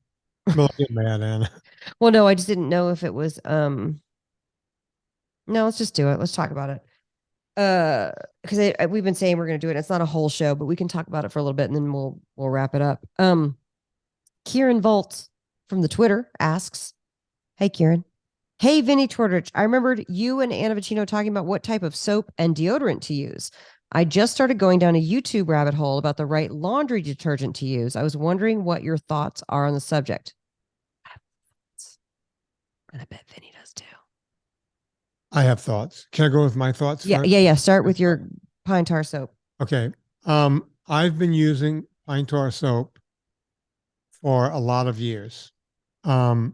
[SPEAKER 1] Well, I'll get mad, Anna.
[SPEAKER 2] Well, no, I just didn't know if it was. No, let's just do it. Let's talk about it. Because we've been saying we're going to do it. It's not a whole show, but we can talk about it for a little bit and then we'll wrap it up. Kieran Volts from the Twitter asks, "Hey, Kieran. Hey, Vinnie Tortorich. I remembered you and Anna Vocino talking about what type of soap and deodorant to use. I just started going down a YouTube rabbit hole about the right laundry detergent to use. I was wondering what your thoughts are on the subject." And I bet Vinnie does too.
[SPEAKER 1] I have thoughts. Can I go with my thoughts?
[SPEAKER 2] Yeah. Start with your pine tar soap.
[SPEAKER 1] Okay. I've been using pine tar soap for a lot of years. I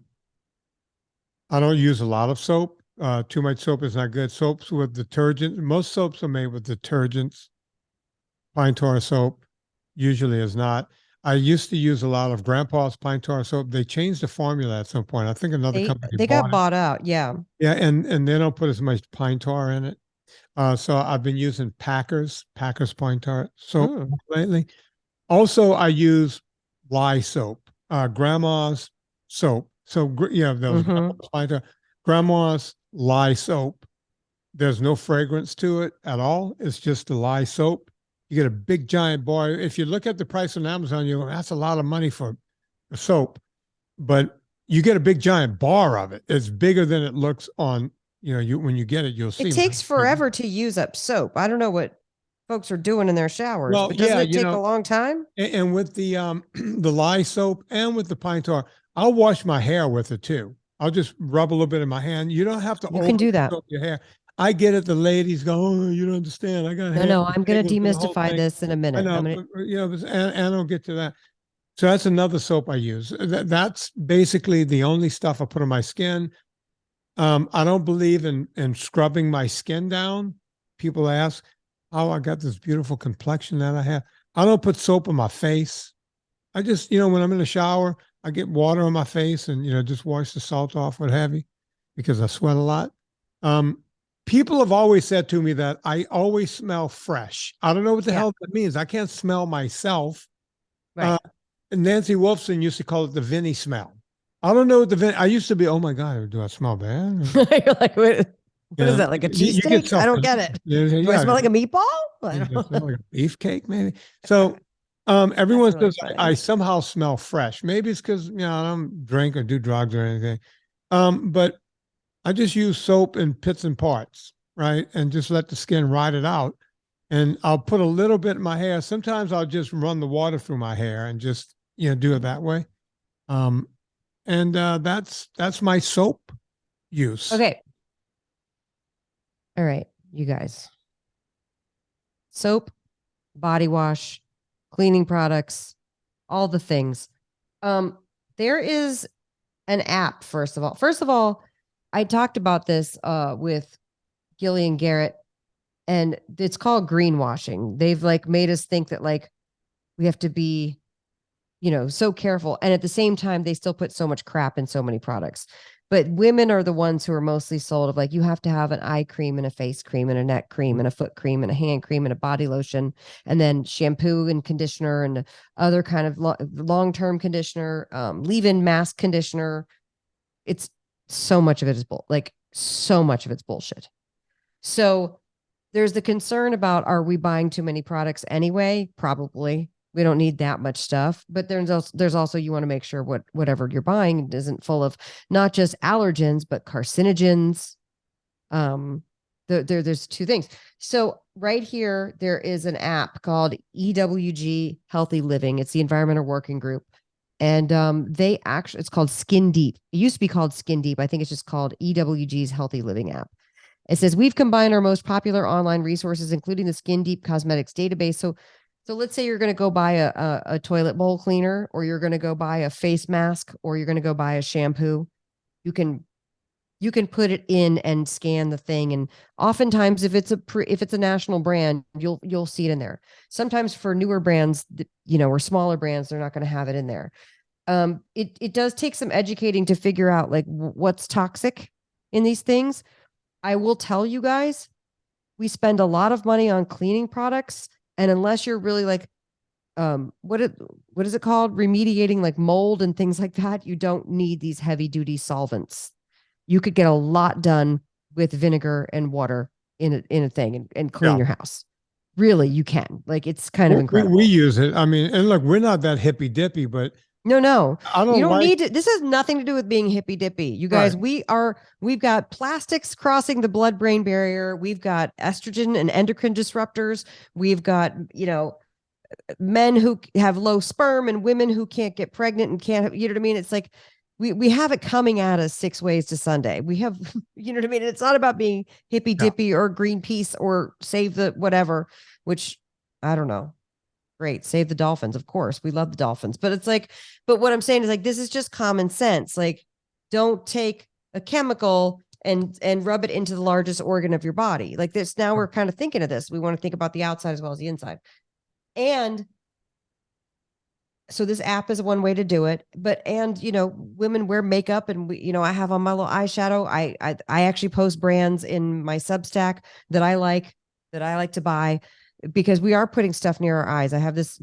[SPEAKER 1] don't use a lot of soap. Too much soap is not good. Soaps with detergent. Most soaps are made with detergents. Pine tar soap usually is not. I used to use a lot of Grandpa's pine tar soap. They changed the formula at some point. I think another company
[SPEAKER 2] They
[SPEAKER 1] bought
[SPEAKER 2] got
[SPEAKER 1] it.
[SPEAKER 2] bought out. Yeah.
[SPEAKER 1] Yeah, and they don't put as much pine tar in it. So I've been using Packers pine tar soap lately. Also, I use lye soap, grandma's soap. So those grandma's pine tar, grandma's lye soap. There's no fragrance to it at all. It's just the lye soap. You get a big giant bar. If you look at the price on Amazon, you go, that's a lot of money for soap. But you get a big giant bar of it. It's bigger than it looks on, when you get it, you'll see.
[SPEAKER 2] It takes forever to use up soap. I don't know what folks are doing in their showers,
[SPEAKER 1] Well,
[SPEAKER 2] but doesn't
[SPEAKER 1] yeah,
[SPEAKER 2] it take a long time?
[SPEAKER 1] And with the the lye soap and with the pine tar, I'll wash my hair with it too. I'll just rub a little bit in my hand. You don't have to
[SPEAKER 2] You can do that.
[SPEAKER 1] soap your hair. I get it. The ladies go, oh, you don't understand. I got hair.
[SPEAKER 2] No, I'm going to
[SPEAKER 1] tangles and the whole
[SPEAKER 2] demystify
[SPEAKER 1] thing."
[SPEAKER 2] this in a
[SPEAKER 1] I
[SPEAKER 2] minute.
[SPEAKER 1] know, and I'll get to that. So that's another soap I use. That's basically the only stuff I put on my skin. I don't believe in scrubbing my skin down. People ask, "Oh, I got this beautiful complexion that I have." I don't put soap on my face. I just, when I'm in the shower, I get water on my face and just wash the salt off, what have you, because I sweat a lot. People have always said to me that I always smell fresh. I don't know what the hell that means. I can't smell myself.
[SPEAKER 2] Right.
[SPEAKER 1] Nancy Wolfson used to call it the Vinnie smell. I don't know what I used to be, oh my God, do I smell bad?
[SPEAKER 2] You're like, what is that? Like a cheesesteak? I don't get it. Do I smell like a meatball? I don't
[SPEAKER 1] smell like a beefcake, maybe. So everyone
[SPEAKER 2] really
[SPEAKER 1] says I somehow smell fresh. Maybe it's because I don't drink or do drugs or anything. But I just use soap in pits and parts, right? And just let the skin ride it out. And I'll put a little bit in my hair. Sometimes I'll just run the water through my hair and just, do it that way. And that's my soap use.
[SPEAKER 2] Okay. All right, you guys. Soap, body wash, cleaning products, all the things. There is an app, first of all. First of all, I talked about this with Gillian Garrett, and it's called greenwashing. They've made us think that we have to be, so careful. And at the same time, they still put so much crap in so many products. But women are the ones who are mostly sold of you have to have an eye cream and a face cream and a neck cream and a foot cream and a hand cream and a body lotion, and then shampoo and conditioner and other kind of long-term conditioner, leave-in mask conditioner. It's so much of it is so much of it's bullshit. So there's the concern about, are we buying too many products anyway? Probably. We don't need that much stuff, but there's also you want to make sure whatever you're buying isn't full of not just allergens, but carcinogens. There's two things. So right here, there is an app called EWG Healthy Living. It's the Environmental Working Group. And it's called Skin Deep. It used to be called Skin Deep. I think it's just called EWG's Healthy Living app. It says, we've combined our most popular online resources, including the Skin Deep Cosmetics database. So let's say you're going to go buy a toilet bowl cleaner, or you're going to go buy a face mask, or you're going to go buy a shampoo. You can put it in and scan the thing. And oftentimes if it's a national brand, you'll see it in there. Sometimes for newer brands, or smaller brands, they're not going to have it in there. It does take some educating to figure out what's toxic in these things. I will tell you guys, we spend a lot of money on cleaning products. And unless you're really what is it called? Remediating mold and things like that, you don't need these heavy duty solvents. You could get a lot done with vinegar and water in a thing and clean your house. Really, you can. It's kind of incredible.
[SPEAKER 1] We use it. I mean, and look, we're not that hippy dippy, but
[SPEAKER 2] no, you don't need to. This has nothing to do with being hippy dippy. You guys, right. We've got plastics crossing the blood-brain barrier. We've got estrogen and endocrine disruptors. We've got, men who have low sperm and women who can't get pregnant and can't, you know what I mean? It's we have it coming at us 6 ways to Sunday. We have, you know what I mean? It's not about being hippy dippy or Greenpeace or save the whatever, which I don't know. Great. Save the dolphins. Of course. We love the dolphins. But it's like, but what I'm saying is like, this is just common sense. Like, don't take a chemical and rub it into the largest organ of your body. Like this. Now we're kind of thinking of this. We want to think about the outside as well as the inside. And so this app is one way to do it. But, and, you know, women wear makeup and we, you know, I have on my little eyeshadow. I actually post brands in my Substack that I like to buy, because we are putting stuff near our eyes. I have this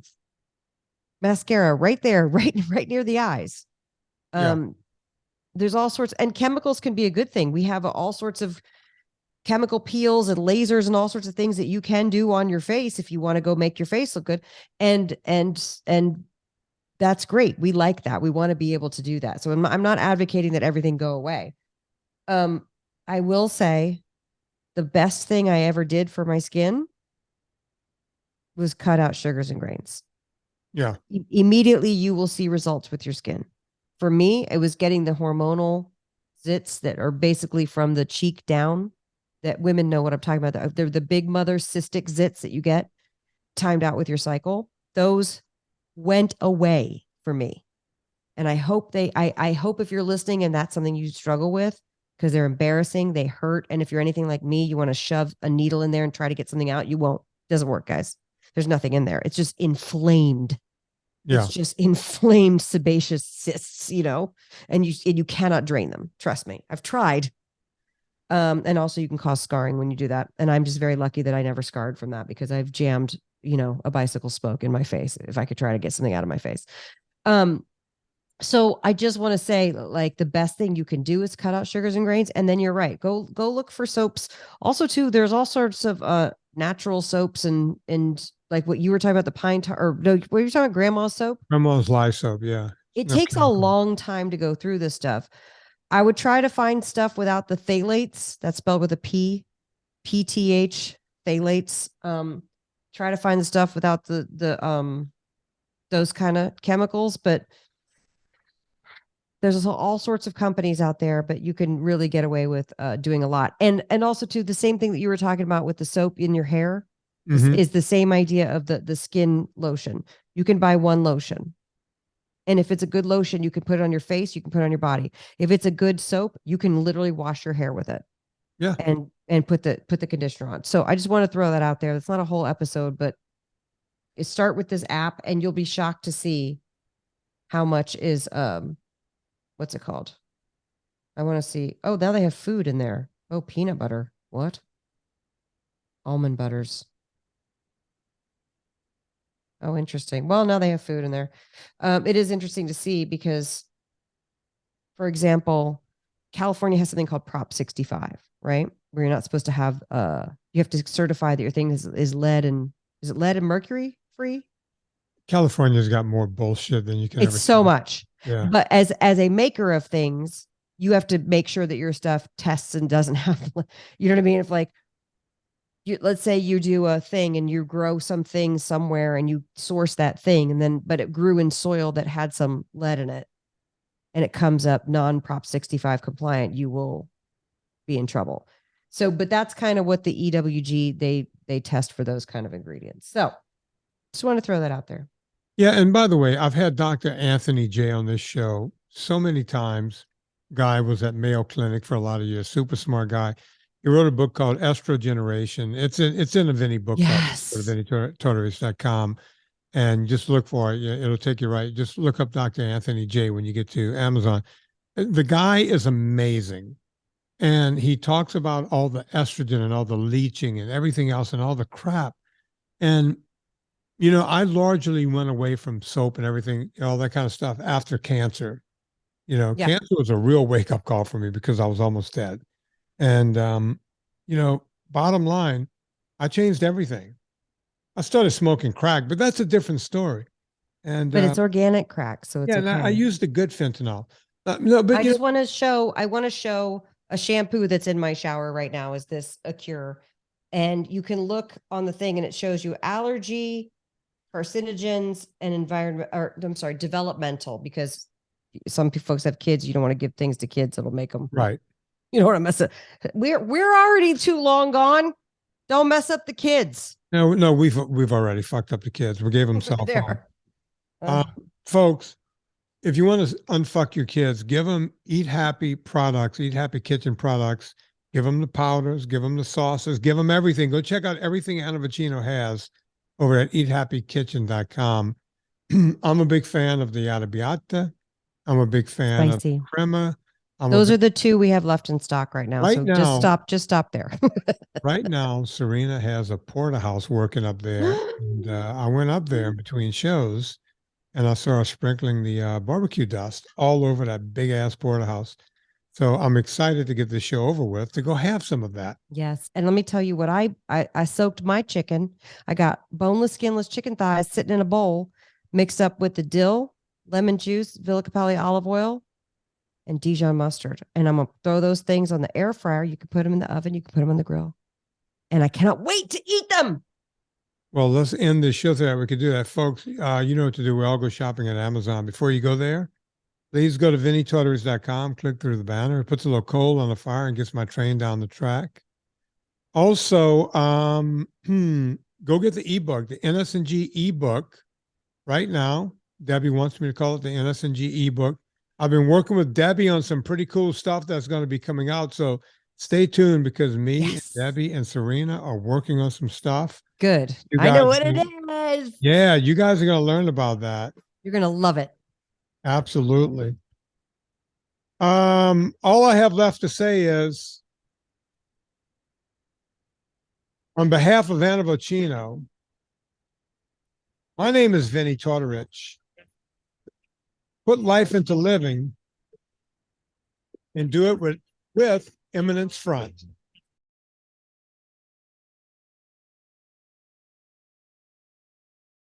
[SPEAKER 2] mascara right there, right near the eyes. There's all sorts, and chemicals can be a good thing. We have all sorts of chemical peels and lasers and all sorts of things that you can do on your face if you want to go make your face look good. And that's great. We like that. We want to be able to do that. So I'm not advocating that everything go away. I will say the best thing I ever did for my skin was cut out sugars and grains.
[SPEAKER 1] Yeah.
[SPEAKER 2] Immediately you will see results with your skin. For me, it was getting the hormonal zits that are basically from the cheek down, that women know what I'm talking about. They're the big mother cystic zits that you get timed out with your cycle. Those went away for me. And I hope I hope if you're listening and that's something you struggle with, because they're embarrassing, they hurt. And if you're anything like me, you want to shove a needle in there and try to get something out, you won't. It doesn't work, guys. There's nothing in there. It's just inflamed. Yeah. It's just inflamed sebaceous cysts, you know, and you cannot drain them. Trust me. I've tried. And also you can cause scarring when you do that. And I'm just very lucky that I never scarred from that, because I've jammed, you know, a bicycle spoke in my face if I could try to get something out of my face. So I just want to say, like, the best thing you can do is cut out sugars and grains. And then you're right. Go look for soaps. Also, too, there's all sorts of natural soaps and like what you were talking about, the pine tar, or no, were you talking about grandma's soap?
[SPEAKER 1] Grandma's lye soap, yeah.
[SPEAKER 2] It takes a long time to go through this stuff. I would try to find stuff without the phthalates. That's spelled with a P, PTH, phthalates. Try to find the stuff without the those kind of chemicals, but there's all sorts of companies out there, but you can really get away with doing a lot. And also too, the same thing that you were talking about with the soap in your hair is the same idea of the skin lotion. You can buy one lotion. And if it's a good lotion, you can put it on your face, you can put it on your body. If it's a good soap, you can literally wash your hair with it.
[SPEAKER 1] Yeah.
[SPEAKER 2] And put the conditioner on. So I just want to throw that out there. It's not a whole episode, but start with this app and you'll be shocked to see how much is what's it called? I want to see. Oh, now they have food in there. Oh, peanut butter. What? Almond butters. Oh, interesting. Well, now they have food in there. It is interesting to see because, for example, California has something called Prop 65, right? Where you're not supposed to have, you have to certify that your thing is lead and, is it lead and mercury free?
[SPEAKER 1] California's got more bullshit than you can.
[SPEAKER 2] It's so much.
[SPEAKER 1] Yeah.
[SPEAKER 2] But as a maker of things, you have to make sure that your stuff tests and doesn't have, you know what I mean? If like, let's say you do a thing and you grow something somewhere and you source that thing and then, but it grew in soil that had some lead in it and it comes up non-Prop 65 compliant, you will be in trouble. So, but that's kind of what the EWG, they test for those kind of ingredients. So just want to throw that out there.
[SPEAKER 1] Yeah. And by the way, I've had Dr. Anthony J on this show so many times. Guy was at Mayo Clinic for a lot of years, super smart guy. He wrote a book called Estrogeneration. It's in a Vinnie book.
[SPEAKER 2] Yes.
[SPEAKER 1] Go to VinnieTortorich.com and just look for it. It'll take you right. Just look up Dr. Anthony J when you get to Amazon. The guy is amazing. And he talks about all the estrogen and all the leaching and everything else and all the crap. And, you know, I largely went away from soap and everything, all that kind of stuff after cancer. You know, cancer was a real wake-up call for me because I was almost dead. And, you know, bottom line, I changed everything. I started smoking crack, but that's a different story. And
[SPEAKER 2] but it's organic crack, so it's
[SPEAKER 1] okay. I used the good fentanyl. No, but I
[SPEAKER 2] want to show a shampoo that's in my shower right now. Is this a cure? And you can look on the thing and it shows you allergy, carcinogens, and environment, or I'm sorry, developmental, because some folks have kids. You don't want to give things to kids that'll make them
[SPEAKER 1] right.
[SPEAKER 2] You know what I'm messing. We're already too long gone. Don't mess up the kids.
[SPEAKER 1] No, we've already fucked up the kids. We gave them cell
[SPEAKER 2] There.
[SPEAKER 1] phone. Folks, if you want to unfuck your kids, give them Eat Happy products, Eat Happy kitchen products. Give them the powders, give them the sauces, give them everything. Go check out everything Anna Vocino has over at eathappykitchen.com. I'm a big fan of the arrabbiata. I'm a big fan
[SPEAKER 2] Spicy.
[SPEAKER 1] of crema.
[SPEAKER 2] Those are the two we have left in stock right now.
[SPEAKER 1] Right
[SPEAKER 2] so
[SPEAKER 1] now-
[SPEAKER 2] just stop there.
[SPEAKER 1] Right now, Serena has a porterhouse working up there. And I went up there between shows and I saw her sprinkling the barbecue dust all over that big ass porterhouse. So I'm excited to get this show over with to go have some of that.
[SPEAKER 2] Yes. And let me tell you what I soaked my chicken. I got boneless, skinless chicken thighs sitting in a bowl, mixed up with the dill, lemon juice, Villa Capelli olive oil, and Dijon mustard. And I'm going to throw those things on the air fryer. You can put them in the oven. You can put them on the grill. And I cannot wait to eat them.
[SPEAKER 1] Well, let's end this show there. We could do that. Folks, you know what to do. We all go shopping at Amazon. Before you go there, please go to VinnieTortorich.com, click through the banner. It puts a little coal on the fire and gets my train down the track. Also, go get the ebook, the NSNG ebook right now. Debbie wants me to call it the NSNG ebook. I've been working with Debbie on some pretty cool stuff that's going to be coming out. So stay tuned because me,
[SPEAKER 2] Yes.
[SPEAKER 1] and Debbie, and Serena are working on some stuff.
[SPEAKER 2] Good.
[SPEAKER 1] You
[SPEAKER 2] I know
[SPEAKER 1] guys
[SPEAKER 2] what it
[SPEAKER 1] do-
[SPEAKER 2] is.
[SPEAKER 1] Yeah, you guys are going to learn about that.
[SPEAKER 2] You're going to love it.
[SPEAKER 1] Absolutely. All I have left to say is, on behalf of Anna Vocino, my name is Vinnie Tortorich. Put life into living and do it with Eminence Front.